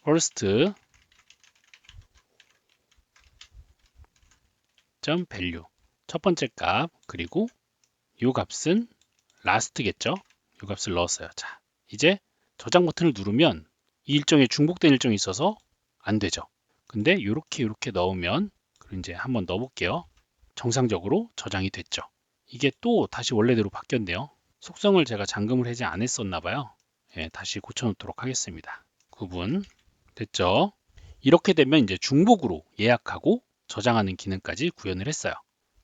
first value 첫 번째 값 그리고 이 값은 last겠죠. 이 값을 넣었어요. 자, 이제 저장 버튼을 누르면 이 일정에 중복된 일정이 있어서 안 되죠. 근데 이렇게 넣으면 그리고 이제 한번 넣어볼게요. 정상적으로 저장이 됐죠. 이게 또 다시 원래대로 바뀌었네요. 속성을 제가 잠금을 하지 않았었나 봐요. 예, 다시 고쳐놓도록 하겠습니다. 구분 됐죠? 이렇게 되면 이제 중복으로 예약하고 저장하는 기능까지 구현을 했어요.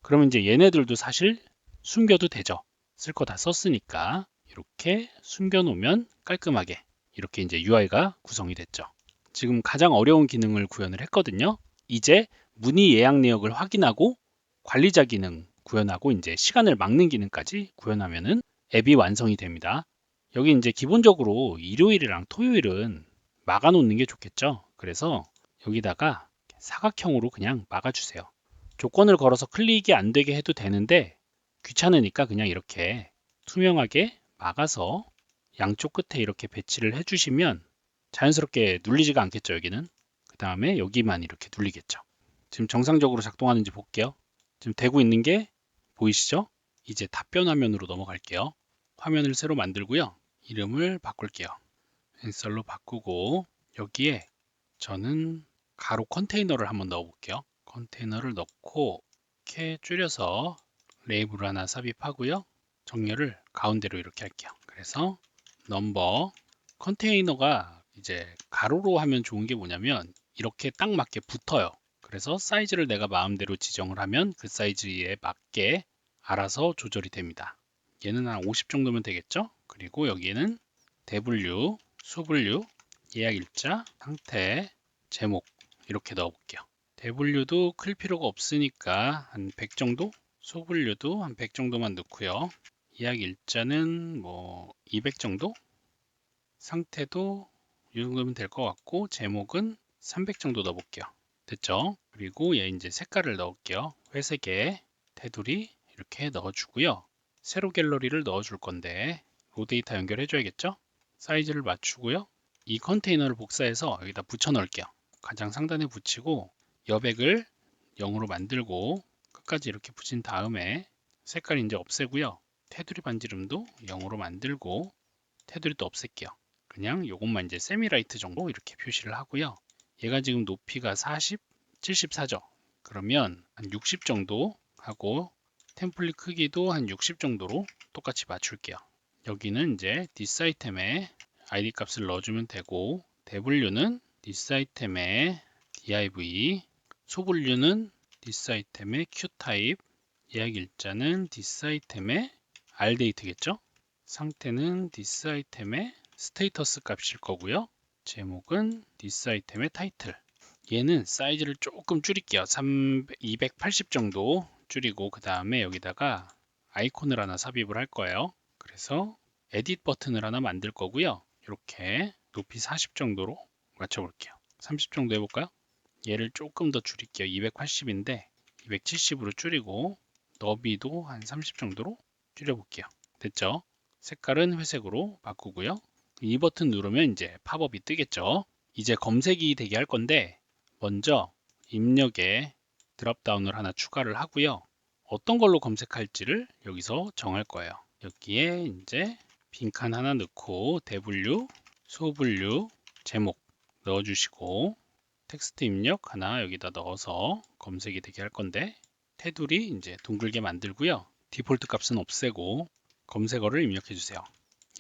그러면 이제 얘네들도 사실 숨겨도 되죠. 쓸 거 다 썼으니까 이렇게 숨겨 놓으면 깔끔하게 이렇게 이제 UI가 구성이 됐죠. 지금 가장 어려운 기능을 구현을 했거든요. 이제 문의 예약 내역을 확인하고 관리자 기능 구현하고 이제 시간을 막는 기능까지 구현하면은 앱이 완성이 됩니다. 여기 이제 기본적으로 일요일이랑 토요일은 막아 놓는 게 좋겠죠. 그래서 여기다가 사각형으로 그냥 막아주세요. 조건을 걸어서 클릭이 안 되게 해도 되는데 귀찮으니까 그냥 이렇게 투명하게 막아서 양쪽 끝에 이렇게 배치를 해주시면 자연스럽게 눌리지가 않겠죠, 여기는. 그 다음에 여기만 이렇게 눌리겠죠. 지금 정상적으로 작동하는지 볼게요. 지금 되고 있는 게 보이시죠? 이제 답변 화면으로 넘어갈게요. 화면을 새로 만들고요. 이름을 바꿀게요. 앤썰로 바꾸고 여기에 저는 가로 컨테이너를 한번 넣어 볼게요. 컨테이너를 넣고 이렇게 줄여서 레이블을 하나 삽입하고요. 정렬을 가운데로 이렇게 할게요. 그래서 넘버 컨테이너가 이제 가로로 하면 좋은 게 뭐냐면 이렇게 딱 맞게 붙어요. 그래서 사이즈를 내가 마음대로 지정을 하면 그 사이즈에 맞게 알아서 조절이 됩니다. 얘는 한 50 정도면 되겠죠? 그리고 여기에는 대분류, 수분류, 예약일자, 상태, 제목 이렇게 넣어볼게요. 대분류도 클 필요가 없으니까 한 100 정도? 소분류도 한 100 정도만 넣고요. 예약일자는 뭐 200 정도? 상태도 이 정도면 될 것 같고 제목은 300 정도 넣어볼게요. 됐죠? 그리고 얘 이제 색깔을 넣을게요. 회색에 테두리 이렇게 넣어주고요. 세로 갤러리를 넣어줄 건데 로데이터 연결해줘야겠죠? 사이즈를 맞추고요. 이 컨테이너를 복사해서 여기다 붙여 넣을게요. 가장 상단에 붙이고 여백을 0으로 만들고 끝까지 이렇게 붙인 다음에 색깔 이제 없애고요. 테두리 반지름도 0으로 만들고 테두리도 없앨게요. 그냥 요것만 이제 세미라이트 정도 이렇게 표시를 하고요. 얘가 지금 높이가 40, 74죠. 그러면 한 60 정도 하고 템플릿 크기도 한 60 정도로 똑같이 맞출게요. 여기는 이제 this 아이템에 id 값을 넣어주면 되고 대분류는 this 아이템에 div 소분류는 this 아이템에 qtype 예약일자는 this 아이템에 rdate겠죠. 상태는 this 아이템의 스테이터스 값일 거고요. 제목은 this 아이템의 타이틀. 얘는 사이즈를 조금 줄일게요. 280 정도 줄이고 그 다음에 여기다가 아이콘을 하나 삽입을 할 거예요. 그래서 에딧 버튼을 하나 만들 거고요. 이렇게 높이 40 정도로 맞춰 볼게요. 30 정도 해볼까요? 얘를 조금 더 줄일게요. 280인데 270으로 줄이고 너비도 한 30 정도로 줄여볼게요. 됐죠? 색깔은 회색으로 바꾸고요. 이 버튼 누르면 이제 팝업이 뜨겠죠. 이제 검색이 되게 할 건데 먼저 입력에 드롭다운을 하나 추가를 하고요. 어떤 걸로 검색할지를 여기서 정할 거예요. 여기에 이제 빈칸 하나 넣고 대분류, 소분류, 제목 넣어주시고 텍스트 입력 하나 여기다 넣어서 검색이 되게 할 건데 테두리 이제 둥글게 만들고요. 디폴트 값은 없애고 검색어를 입력해 주세요.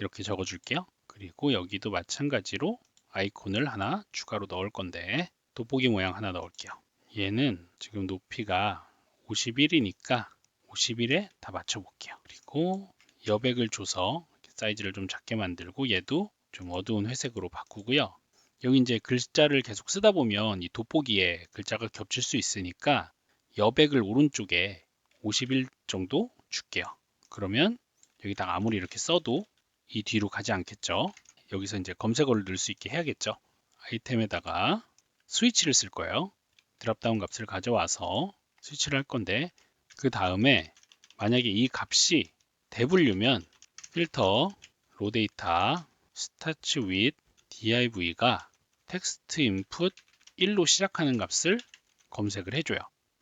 이렇게 적어 줄게요. 그리고 여기도 마찬가지로 아이콘을 하나 추가로 넣을 건데 돋보기 모양 하나 넣을게요. 얘는 지금 높이가 51이니까 51에 다 맞춰 볼게요. 그리고 여백을 줘서 사이즈를 좀 작게 만들고 얘도 좀 어두운 회색으로 바꾸고요. 여기 이제 글자를 계속 쓰다 보면 이 돋보기에 글자가 겹칠 수 있으니까 여백을 오른쪽에 51 정도 줄게요. 그러면 여기다가 아무리 이렇게 써도 이 뒤로 가지 않겠죠. 여기서 이제 검색어를 넣을 수 있게 해야겠죠. 아이템에다가 스위치를 쓸 거예요. 드랍다운 값을 가져와서 스위치를 할 건데, 그 다음에 만약에 이 값이 대분류면 필터 로데이터 스타트 with div가 텍스트 인풋 1로 시작하는 값을 검색을 해줘요.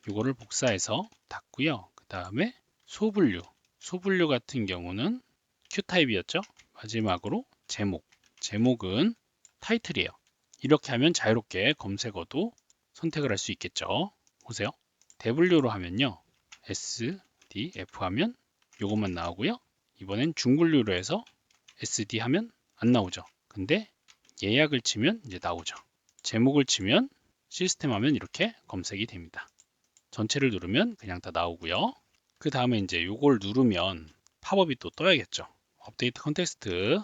이거를 복사해서 닫고요. 그 다음에 소분류 같은 경우는 Q타입이었죠. 마지막으로 제목은 타이틀이에요. 이렇게 하면 자유롭게 검색어도 선택을 할 수 있겠죠. 보세요. 대분류로 하면요. SDF 하면 이것만 나오고요. 이번엔 중분류로 해서 SD 하면 안 나오죠. 근데 예약을 치면 이제 나오죠. 제목을 치면 시스템 하면 이렇게 검색이 됩니다. 전체를 누르면 그냥 다 나오고요. 그 다음에 이제 이걸 누르면 팝업이 또 떠야겠죠. 업데이트 컨텍스트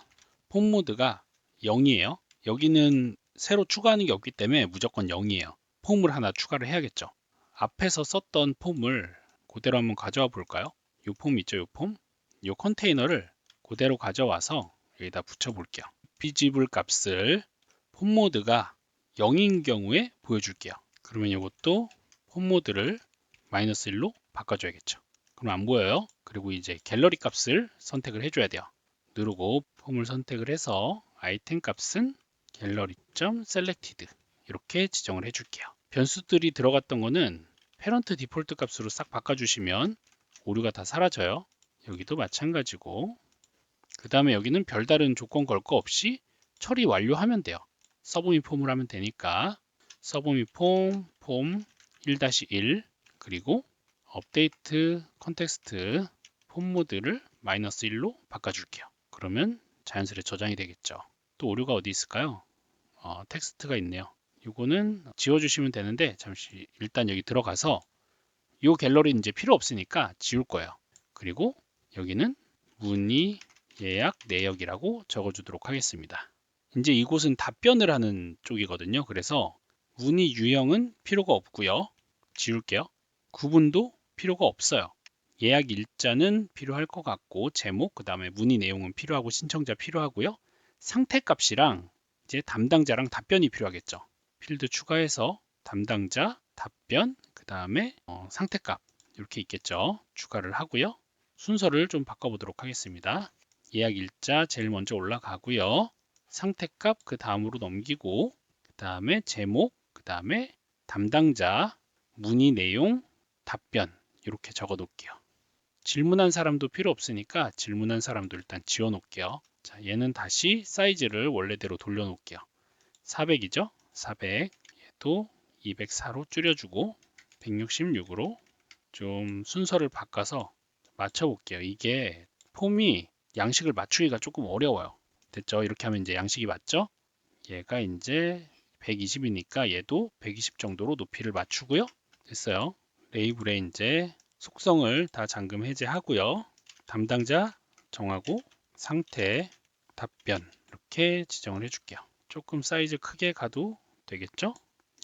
폼 모드가 0이에요. 여기는 새로 추가하는 게 없기 때문에 무조건 0이에요. 폼을 하나 추가를 해야겠죠. 앞에서 썼던 폼을 그대로 한번 가져와 볼까요? 이 폼 있죠, 이 폼? 이 컨테이너를 그대로 가져와서 여기다 붙여 볼게요. 비지블 값을 폼 모드가 0인 경우에 보여줄게요. 그러면 이것도 폼 모드를 -1로 바꿔줘야겠죠. 그럼 안 보여요. 그리고 이제 갤러리 값을 선택을 해줘야 돼요. 누르고 폼을 선택을 해서 아이템 값은 gallery.selected 이렇게 지정을 해줄게요. 변수들이 들어갔던 거는 패런트 디폴트 값으로 싹 바꿔주시면 오류가 다 사라져요. 여기도 마찬가지고, 그 다음에 여기는 별다른 조건 걸 거 없이 처리 완료하면 돼요. 서브밋 폼을 하면 되니까 서브밋 폼 1-1 그리고 업데이트 컨텍스트 폼 모드를 -1로 바꿔줄게요. 그러면 자연스레 저장이 되겠죠. 또 오류가 어디 있을까요? 텍스트가 있네요. 이거는 지워주시면 되는데 잠시 일단 여기 들어가서 이 갤러리는 이제 필요 없으니까 지울 거예요. 그리고 여기는 문의 예약 내역이라고 적어주도록 하겠습니다. 이제 이곳은 답변을 하는 쪽이거든요. 그래서 문의 유형은 필요가 없고요. 지울게요. 구분도 필요가 없어요. 예약 일자는 필요할 것 같고, 제목, 그 다음에 문의 내용은 필요하고 신청자 필요하고요. 상태 값이랑 이제 담당자랑 답변이 필요하겠죠. 필드 추가해서 담당자, 답변, 그 다음에 상태값 이렇게 있겠죠. 추가를 하고요. 순서를 좀 바꿔보도록 하겠습니다. 예약 일자 제일 먼저 올라가고요. 상태값 그 다음으로 넘기고, 그 다음에 제목, 그 다음에 담당자, 문의 내용, 답변 이렇게 적어 놓을게요. 질문한 사람도 필요 없으니까 질문한 사람도 일단 지워 놓을게요. 자, 얘는 다시 사이즈를 원래대로 돌려 놓을게요. 400이죠? 400. 얘도 204로 줄여주고 166으로 좀 순서를 바꿔서 맞춰 볼게요. 이게 폼이 양식을 맞추기가 조금 어려워요. 됐죠? 이렇게 하면 이제 양식이 맞죠? 얘가 이제 120이니까 얘도 120 정도로 높이를 맞추고요. 됐어요. 레이블에 이제 속성을 다 잠금 해제하고요. 담당자 정하고 상태, 답변 이렇게 지정을 해줄게요. 조금 사이즈 크게 가도 되겠죠?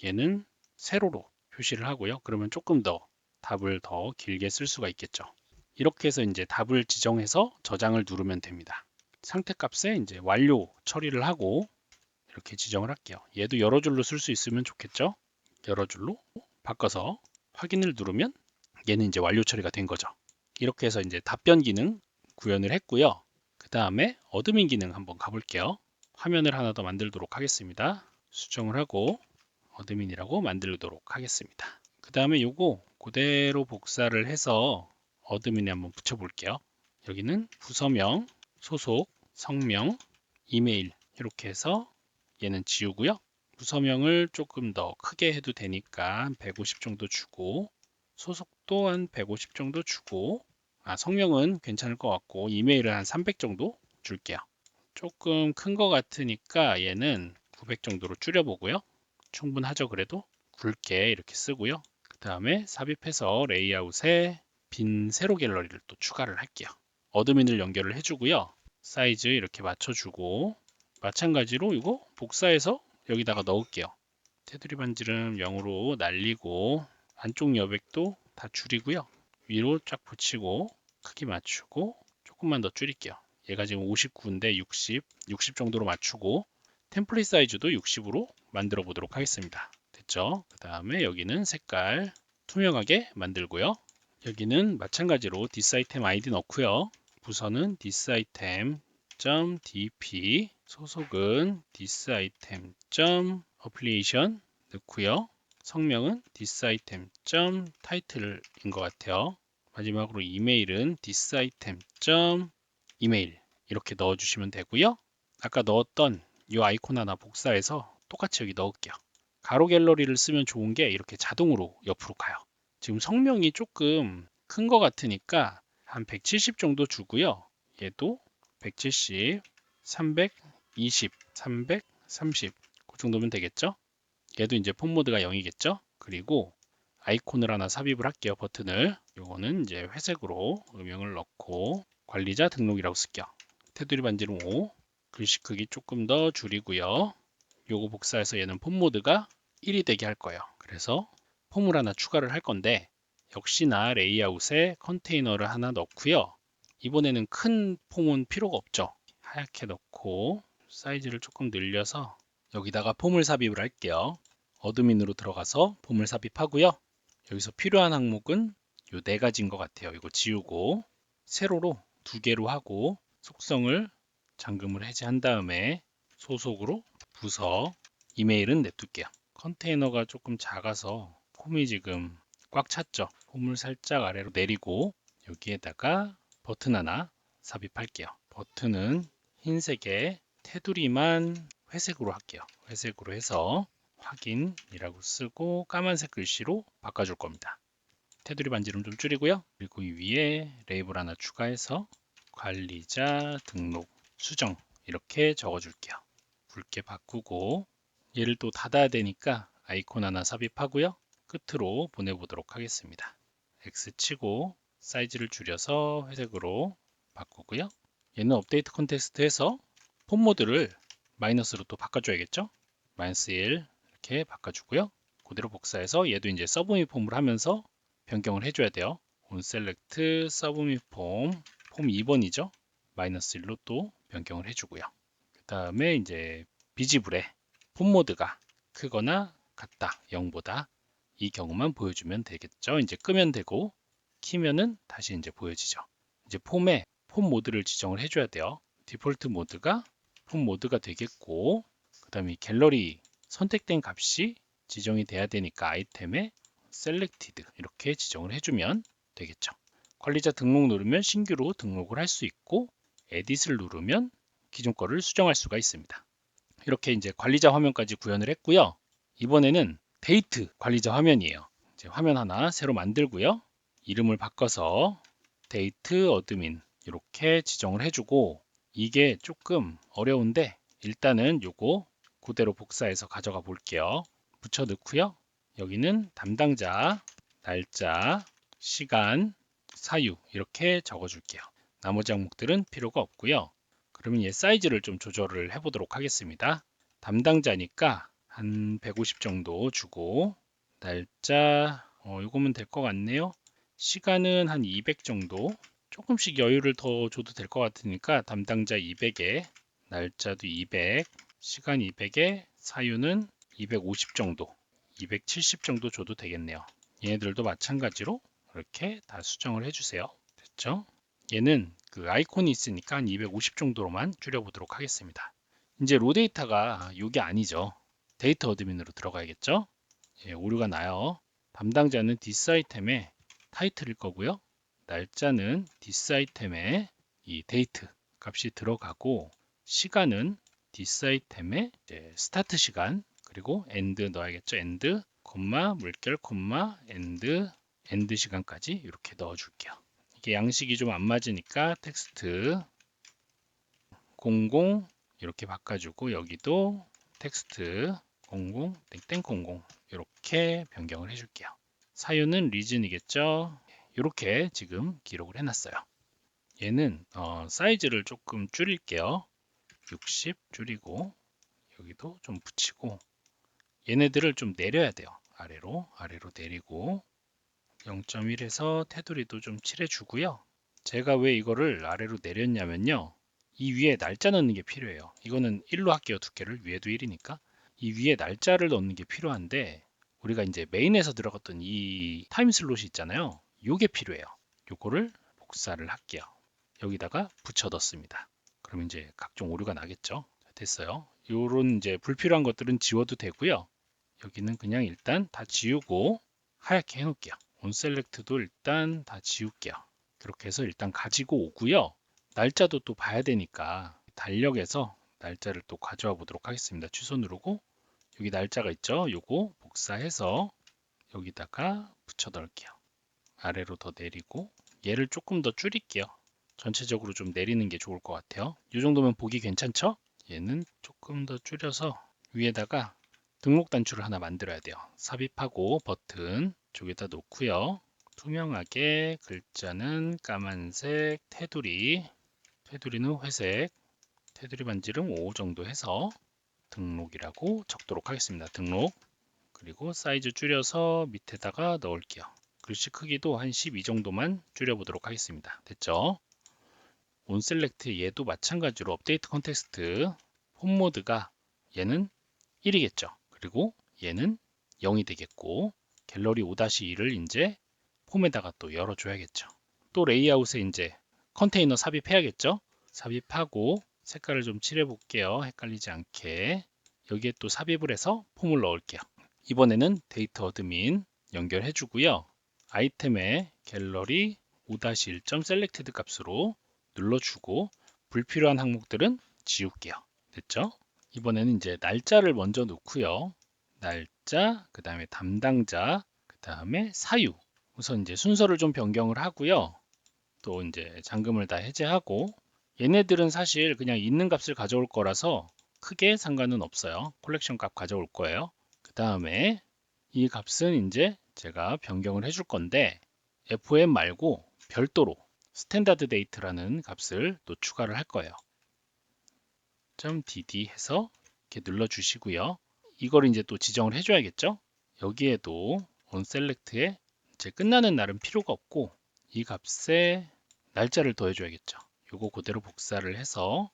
얘는 세로로 표시를 하고요. 그러면 조금 더 답을 더 길게 쓸 수가 있겠죠. 이렇게 해서 이제 답을 지정해서 저장을 누르면 됩니다. 상태 값에 이제 완료 처리를 하고 이렇게 지정을 할게요. 얘도 여러 줄로 쓸 수 있으면 좋겠죠? 여러 줄로 바꿔서 확인을 누르면 얘는 이제 완료 처리가 된 거죠. 이렇게 해서 이제 답변 기능 구현을 했고요. 그 다음에 어드민 기능 한번 가볼게요. 화면을 하나 더 만들도록 하겠습니다. 수정을 하고 어드민이라고 만들도록 하겠습니다. 그 다음에 요거 그대로 복사를 해서 어드민에 한번 붙여볼게요. 여기는 부서명, 소속, 성명, 이메일 이렇게 해서 얘는 지우고요. 부서명을 조금 더 크게 해도 되니까 150 정도 주고, 소속도 한 150 정도 주고, 성명은 괜찮을 것 같고 이메일은 한 300 정도 줄게요. 조금 큰 것 같으니까 얘는 900 정도로 줄여보고요. 충분하죠. 그래도 굵게 이렇게 쓰고요. 그 다음에 삽입해서 레이아웃에 빈 세로 갤러리를 또 추가를 할게요. 어드민을 연결을 해주고요. 사이즈 이렇게 맞춰주고, 마찬가지로 이거 복사해서 여기다가 넣을게요. 테두리 반지름 0으로 날리고 안쪽 여백도 다 줄이고요. 위로 쫙 붙이고 크기 맞추고 조금만 더 줄일게요. 얘가 지금 59인데 60 정도로 맞추고 템플릿 사이즈도 60으로 만들어 보도록 하겠습니다. 됐죠? 그 다음에 여기는 색깔 투명하게 만들고요. 여기는 마찬가지로 디스아이템 아이디 넣고요. 부서는 disaItem.dp, 소속은 disaItem.affiliation 넣고요. 성명은 disaItem.title인 것 같아요. 마지막으로 이메일은 disaItem.email 이렇게 넣어주시면 되고요. 아까 넣었던 이 아이콘 하나 복사해서 똑같이 여기 넣을게요. 가로 갤러리를 쓰면 좋은 게 이렇게 자동으로 옆으로 가요. 지금 성명이 조금 큰 것 같으니까 한 170 정도 주고요. 얘도 170, 320, 330 그 정도면 되겠죠? 얘도 이제 폰 모드가 0이겠죠? 그리고 아이콘을 하나 삽입을 할게요. 버튼을. 요거는 이제 회색으로 음영을 넣고 관리자 등록이라고 쓸게요. 테두리 반지름 5, 글씨 크기 조금 더 줄이고요. 요거 복사해서 얘는 폰 모드가 1이 되게 할 거예요. 그래서 폼을 하나 추가를 할 건데 역시나 레이아웃에 컨테이너를 하나 넣고요. 이번에는 큰 폼은 필요가 없죠. 하얗게 넣고 사이즈를 조금 늘려서 여기다가 폼을 삽입을 할게요. 어드민으로 들어가서 폼을 삽입하고요. 여기서 필요한 항목은 요 네 가지인 것 같아요. 이거 지우고 세로로 두 개로 하고 속성을 잠금을 해제한 다음에 소속으로 부서 이메일은 냅둘게요. 컨테이너가 조금 작아서 폼이 지금 꽉 찼죠. 폼을 살짝 아래로 내리고 여기에다가 버튼 하나 삽입할게요. 버튼은 흰색에 테두리만 회색으로 할게요. 회색으로 해서 확인이라고 쓰고 까만색 글씨로 바꿔줄 겁니다. 테두리 반지름 좀 줄이고요. 그리고 이 위에 레이블 하나 추가해서 관리자 등록 수정 이렇게 적어줄게요. 굵게 바꾸고 얘를 또 닫아야 되니까 아이콘 하나 삽입하고요. 끝으로 보내보도록 하겠습니다. X 치고 사이즈를 줄여서 회색으로 바꾸고요. 얘는 업데이트 컨텍스트에서 폰 모드를 마이너스로 또 바꿔줘야겠죠? 마이너스 1 이렇게 바꿔주고요. 그대로 복사해서 얘도 이제 서브미 폼을 하면서 변경을 해줘야 돼요. 온셀렉트 서브미 폼 2번이죠. 마이너스 1로 또 변경을 해주고요. 그 다음에 이제 비지블에 폰 모드가 크거나 같다 0보다 이 경우만 보여주면 되겠죠. 이제 끄면 되고 키면은 다시 이제 보여지죠. 이제 폼에 폼 모드를 지정을 해줘야 돼요. 디폴트 모드가 폼 모드가 되겠고 그 다음에 갤러리 선택된 값이 지정이 돼야 되니까 아이템에 selected 이렇게 지정을 해주면 되겠죠. 관리자 등록 누르면 신규로 등록을 할 수 있고 에딧을 누르면 기존 거를 수정할 수가 있습니다. 이렇게 이제 관리자 화면까지 구현을 했고요. 이번에는 데이트 관리자 화면이에요. 이제 화면 하나 새로 만들고요. 이름을 바꿔서 데이트 어드민 이렇게 지정을 해주고 이게 조금 어려운데 일단은 요거 그대로 복사해서 가져가 볼게요. 붙여 넣고요. 여기는 담당자, 날짜, 시간, 사유 이렇게 적어 줄게요. 나머지 항목들은 필요가 없고요. 그러면 얘 사이즈를 좀 조절을 해보도록 하겠습니다. 담당자니까 한 150 정도 주고 날짜 요거면 될 것 같네요. 시간은 한 200 정도 조금씩 여유를 더 줘도 될 것 같으니까 담당자 200에 날짜도 200 시간 200에 사유는 250 정도 270 정도 줘도 되겠네요. 얘네들도 마찬가지로 이렇게 다 수정을 해주세요. 됐죠? 얘는 그 아이콘이 있으니까 한 250 정도로만 줄여보도록 하겠습니다. 이제 로 데이터가 이게 아니죠. 데이터 어드민으로 들어가야겠죠? 예, 오류가 나요. 담당자는 디스 아이템의 타이틀일 거고요. 날짜는 디스 아이템의 이 데이트 값이 들어가고 시간은 디스 아이템의 스타트 시간 그리고 엔드 넣어야겠죠. 엔드, 콤마, 물결, 콤마, 엔드 시간까지 이렇게 넣어줄게요. 이게 양식이 좀 안 맞으니까 텍스트 00 이렇게 바꿔주고 여기도 텍스트 00 땡땡 00 이렇게 변경을 해줄게요. 사유는 리즌이겠죠. 이렇게 지금 기록을 해놨어요. 얘는 사이즈를 조금 줄일게요. 60 줄이고 여기도 좀 붙이고 얘네들을 좀 내려야 돼요. 아래로 내리고 0.1에서 테두리도 좀 칠해주고요. 제가 왜 이거를 아래로 내렸냐면요. 이 위에 날짜 넣는 게 필요해요. 이거는 1로 할게요. 두께를. 위에도 1이니까. 이 위에 날짜를 넣는 게 필요한데 우리가 이제 메인에서 들어갔던 이 타임 슬롯이 있잖아요. 요게 필요해요. 요거를 복사를 할게요. 여기다가 붙여 넣습니다. 그럼 이제 각종 오류가 나겠죠. 됐어요. 요런 이제 불필요한 것들은 지워도 되고요. 여기는 그냥 일단 다 지우고 하얗게 해놓을게요. 온셀렉트도 일단 다 지울게요. 그렇게 해서 일단 가지고 오고요. 날짜도 또 봐야 되니까 달력에서 날짜를 또 가져와 보도록 하겠습니다. 취소 누르고 여기 날짜가 있죠. 요거 복사해서 여기다가 붙여 넣을게요. 아래로 더 내리고 얘를 조금 더 줄일게요. 전체적으로 좀 내리는 게 좋을 것 같아요. 이 정도면 보기 괜찮죠? 얘는 조금 더 줄여서 위에다가 등록 단추를 하나 만들어야 돼요. 삽입하고 버튼 쪽에다 놓고요. 투명하게 글자는 까만색, 테두리는 회색, 테두리 반지름 5 정도 해서 등록이라고 적도록 하겠습니다. 등록. 그리고 사이즈 줄여서 밑에다가 넣을게요. 글씨 크기도 한 12 정도만 줄여보도록 하겠습니다. 됐죠? 온셀렉트 얘도 마찬가지로 업데이트 컨텍스트 폼 모드가 얘는 1이겠죠. 그리고 얘는 0이 되겠고 갤러리 5-2를 이제 폼에다가 또 열어줘야겠죠. 또 레이아웃에 이제 컨테이너 삽입해야겠죠. 삽입하고 색깔을 좀 칠해 볼게요. 헷갈리지 않게. 여기에 또 삽입을 해서 폼을 넣을게요. 이번에는 데이터 어드민 연결해 주고요. 아이템에 갤러리 5-1점 셀렉티드 값으로 눌러주고 불필요한 항목들은 지울게요. 됐죠? 이번에는 이제 날짜를 먼저 놓고요. 날짜, 그 다음에 담당자, 그 다음에 사유. 우선 이제 순서를 좀 변경을 하고요. 또 이제 잠금을 다 해제하고 얘네들은 사실 그냥 있는 값을 가져올 거라서 크게 상관은 없어요. 콜렉션 값 가져올 거예요. 그 다음에 이 값은 이제 제가 변경을 해줄 건데 FOM 말고 별도로 스탠다드 데이트라는 값을 또 추가를 할 거예요. .dd 해서 이렇게 눌러 주시고요. 이걸 이제 또 지정을 해줘야겠죠. 여기에도 onSelect에 이제 끝나는 날은 필요가 없고 이 값에 날짜를 더해줘야겠죠. 요거 그대로 복사를 해서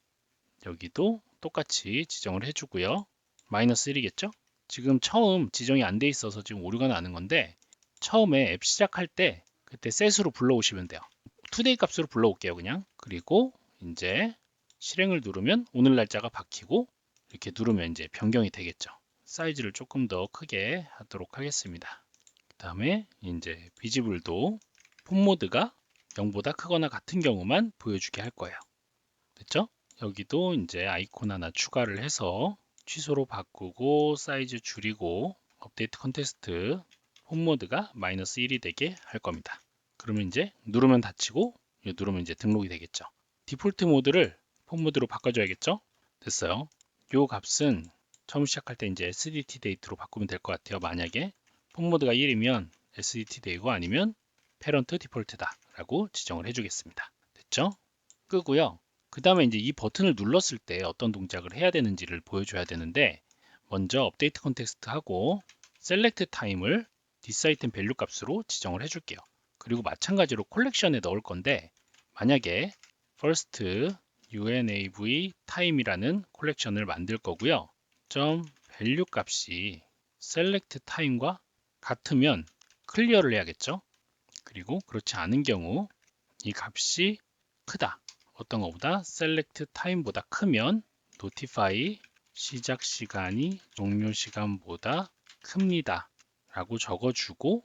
여기도 똑같이 지정을 해주고요. 마이너스 1이겠죠? 지금 처음 지정이 안 돼 있어서 지금 오류가 나는 건데 처음에 앱 시작할 때 그때 set으로 불러오시면 돼요. today 값으로 불러올게요, 그냥. 그리고 이제 실행을 누르면 오늘 날짜가 바뀌고 이렇게 누르면 이제 변경이 되겠죠. 사이즈를 조금 더 크게 하도록 하겠습니다. 그 다음에 이제 비지블도 폰 모드가 0보다 크거나 같은 경우만 보여주게 할 거예요. 됐죠? 여기도 이제 아이콘 하나 추가를 해서 취소로 바꾸고 사이즈 줄이고 업데이트 컨테스트 폰 모드가 마이너스 1이 되게 할 겁니다. 그러면 이제 누르면 닫히고 누르면 이제 등록이 되겠죠. 디폴트 모드를 폰 모드로 바꿔줘야겠죠? 됐어요. 요 값은 처음 시작할 때 이제 SDT 데이트로 바꾸면 될 것 같아요. 만약에 폰 모드가 1이면 SDT 데이고 아니면 페런트 디폴트다 라고 지정을 해주겠습니다. 됐죠? 끄고요. 그 다음에 이제 이 버튼을 눌렀을 때 어떤 동작을 해야 되는지를 보여줘야 되는데 먼저 업데이트 컨텍스트 하고 셀렉트 타임을 디스아이템 밸류 값으로 지정을 해줄게요. 그리고 마찬가지로 콜렉션에 넣을 건데 만약에 first unAV time이라는 콜렉션을 만들 거고요. 점 밸류 값이 셀렉트 타임과 같으면 클리어를 해야겠죠. 그리고 그렇지 않은 경우 이 값이 크다. 어떤 것보다 select time보다 크면 notify 시작 시간이 종료 시간보다 큽니다. 라고 적어주고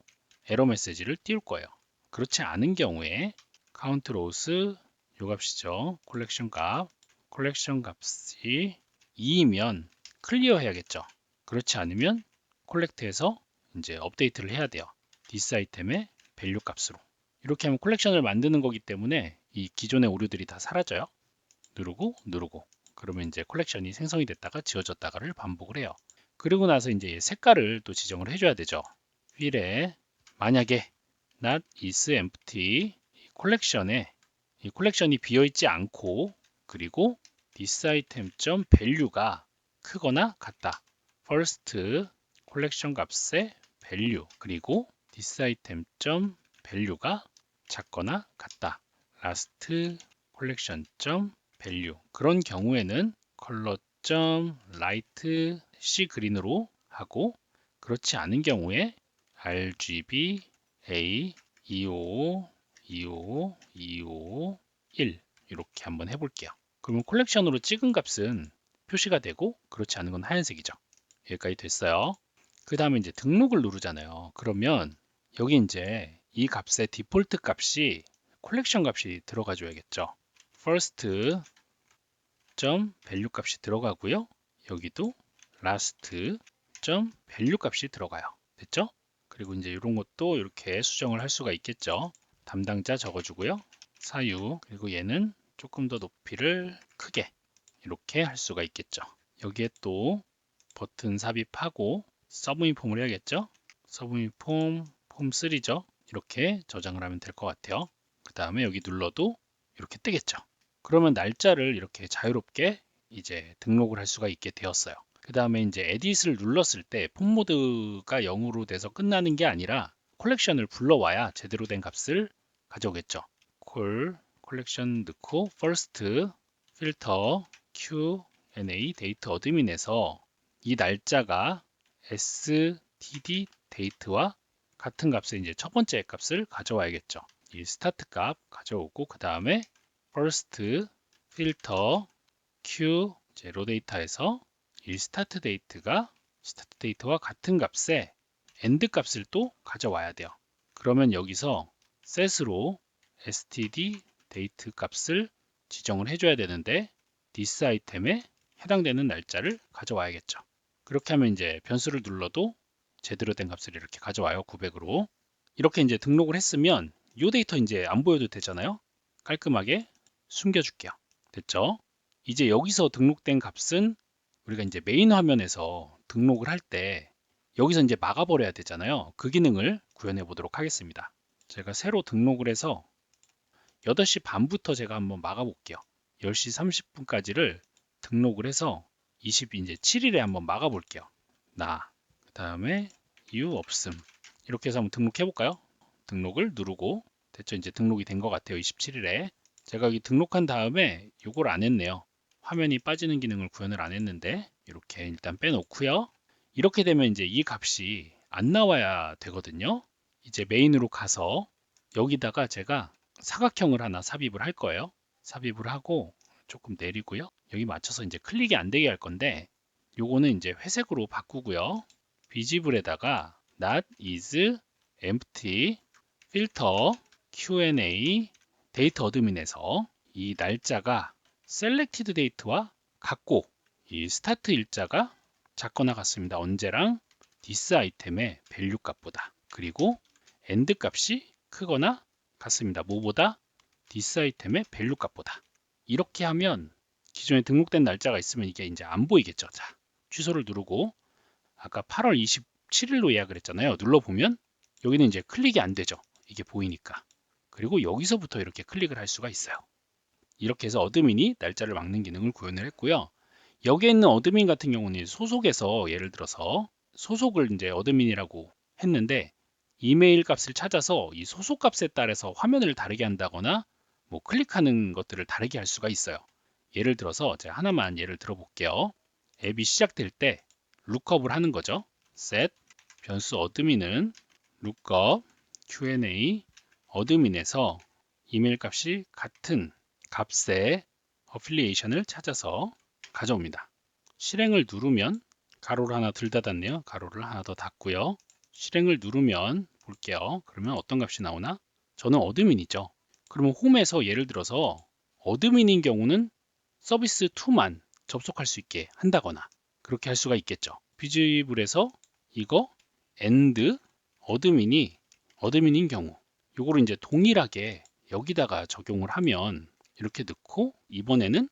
에러 메시지를 띄울 거예요. 그렇지 않은 경우에 count loss 요 값이죠. collection 값이 2이면 클리어 해야겠죠. 그렇지 않으면 콜렉트해서 이제 업데이트를 해야 돼요. this 아이템의 밸류 값으로. 이렇게 하면 콜렉션을 만드는 거기 때문에 이 기존의 오류들이 다 사라져요. 누르고 그러면 이제 콜렉션이 생성이 됐다가 지워졌다가를 반복을 해요. 그리고 나서 이제 색깔을 또 지정을 해줘야 되죠. 휠에 만약에 not is empty 이 콜렉션이 비어있지 않고 그리고 this item value가 크거나 같다. first 콜렉션 값의 value 그리고 this item value가 작거나 같다. last 콜렉션 value. 그런 경우에는 color.light C 그린으로 하고, 그렇지 않은 경우에 RGB A 255 255 255 1 이렇게 한번 해볼게요. 그러면 콜렉션으로 찍은 값은 표시가 되고, 그렇지 않은 건 하얀색이죠. 여기까지 됐어요. 그 다음에 이제 등록을 누르잖아요. 그러면 여기 이제 이 값의 디폴트 값이 콜렉션 값이 들어가 줘야겠죠. first value 값이 들어가고요. 여기도 last value 값이 들어가요. 됐죠? 그리고 이제 이런 것도 이렇게 수정을 할 수가 있겠죠. 담당자 적어주고요. 사유, 그리고 얘는 조금 더 높이를 크게 이렇게 할 수가 있겠죠. 여기에 또 버튼 삽입하고 서브미 폼을 해야겠죠. 서브미 폼 3죠. 이렇게 저장을 하면 될 것 같아요. 그 다음에 여기 눌러도 이렇게 뜨겠죠. 그러면 날짜를 이렇게 자유롭게 이제 등록을 할 수가 있게 되었어요. 그 다음에 이제 에딧을 눌렀을 때 폼 모드가 0으로 돼서 끝나는 게 아니라 콜렉션을 불러와야 제대로 된 값을 가져오겠죠. 콜렉션 넣고 first 필터 Q&A 데이트 어드민에서 이 날짜가 std date와 같은 값의 이제 첫 번째 값을 가져와야겠죠. 이 스타트 값 가져오고, 그 다음에 first filter q 로 데이터에서 이 스타트 데이트와 같은 값의 end 값을 또 가져와야 돼요. 그러면 여기서 set으로 std date 값을 지정을 해줘야 되는데 this 아이템에 해당되는 날짜를 가져와야겠죠. 그렇게 하면 이제 변수를 눌러도 제대로 된 값을 이렇게 가져와요. 900으로. 이렇게 이제 등록을 했으면 이 데이터 이제 안 보여도 되잖아요. 깔끔하게 숨겨줄게요. 됐죠? 이제 여기서 등록된 값은 우리가 이제 메인 화면에서 등록을 할 때 여기서 이제 막아버려야 되잖아요. 그 기능을 구현해 보도록 하겠습니다. 제가 새로 등록을 해서 8시 반부터 제가 한번 막아볼게요. 10시 30분까지를 등록을 해서 이제 7일에 한번 막아볼게요. 그 다음에 이유 없음. 이렇게 해서 한번 등록해 볼까요? 등록을 누르고 됐죠? 이제 등록이 된 것 같아요. 27일에. 제가 여기 등록한 다음에 이걸 안 했네요. 화면이 빠지는 기능을 구현을 안 했는데 이렇게 일단 빼놓고요. 이렇게 되면 이제 이 값이 안 나와야 되거든요. 이제 메인으로 가서 여기다가 제가 사각형을 하나 삽입을 할 거예요. 삽입을 하고 조금 내리고요. 여기 맞춰서 이제 클릭이 안 되게 할 건데 요거는 이제 회색으로 바꾸고요. 비지블에다가 not is empty filter Q&A 데이터 어드민에서 이 날짜가 selected date와 같고 이 스타트 일자가 작거나 같습니다. 언제랑 this 아이템의 value 값보다, 그리고 end 값이 크거나 같습니다. 뭐보다? this 아이템의 value 값보다. 이렇게 하면 기존에 등록된 날짜가 있으면 이게 이제 안 보이겠죠. 자, 취소를 누르고 아까 8월 27일로 예약을 했잖아요. 눌러보면 여기는 이제 클릭이 안 되죠. 이게 보이니까. 그리고 여기서부터 이렇게 클릭을 할 수가 있어요. 이렇게 해서 어드민이 날짜를 막는 기능을 구현을 했고요. 여기에 있는 어드민 같은 경우는 소속에서 예를 들어서 소속을 이제 어드민이라고 했는데 이메일 값을 찾아서 이 소속 값에 따라서 화면을 다르게 한다거나 뭐 클릭하는 것들을 다르게 할 수가 있어요. 예를 들어서 제가 하나만 예를 들어 볼게요. 앱이 시작될 때 룩업을 하는 거죠. set 변수 어드민은 lookup Q&A 어드민에서 이메일 값이 같은 값의 어필리에이션을 찾아서 가져옵니다. 실행을 누르면 가로를 하나 덜 닫았네요. 가로를 하나 더 닫고요. 실행을 누르면 볼게요. 그러면 어떤 값이 나오나? 저는 어드민이죠. 그러면 홈에서 예를 들어서 어드민인 경우는 서비스 2만 접속할 수 있게 한다거나 그렇게 할 수가 있겠죠. 비지블에서 이거 and 어드민인 경우 요거를 이제 동일하게 여기다가 적용을 하면 이렇게 넣고 이번에는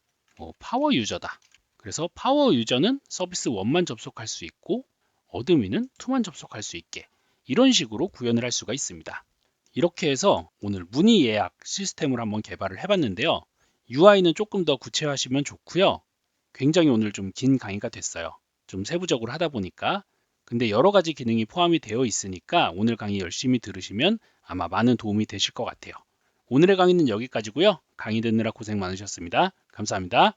파워 유저다. 그래서 파워 유저는 서비스 1만 접속할 수 있고 어드민은 2만 접속할 수 있게 이런 식으로 구현을 할 수가 있습니다. 이렇게 해서 오늘 문의 예약 시스템을 한번 개발을 해봤는데요. UI는 조금 더 구체화하시면 좋고요. 굉장히 오늘 좀 긴 강의가 됐어요. 좀 세부적으로 하다 보니까. 근데 여러 가지 기능이 포함이 되어 있으니까 오늘 강의 열심히 들으시면 아마 많은 도움이 되실 것 같아요. 오늘의 강의는 여기까지고요. 강의 듣느라 고생 많으셨습니다. 감사합니다.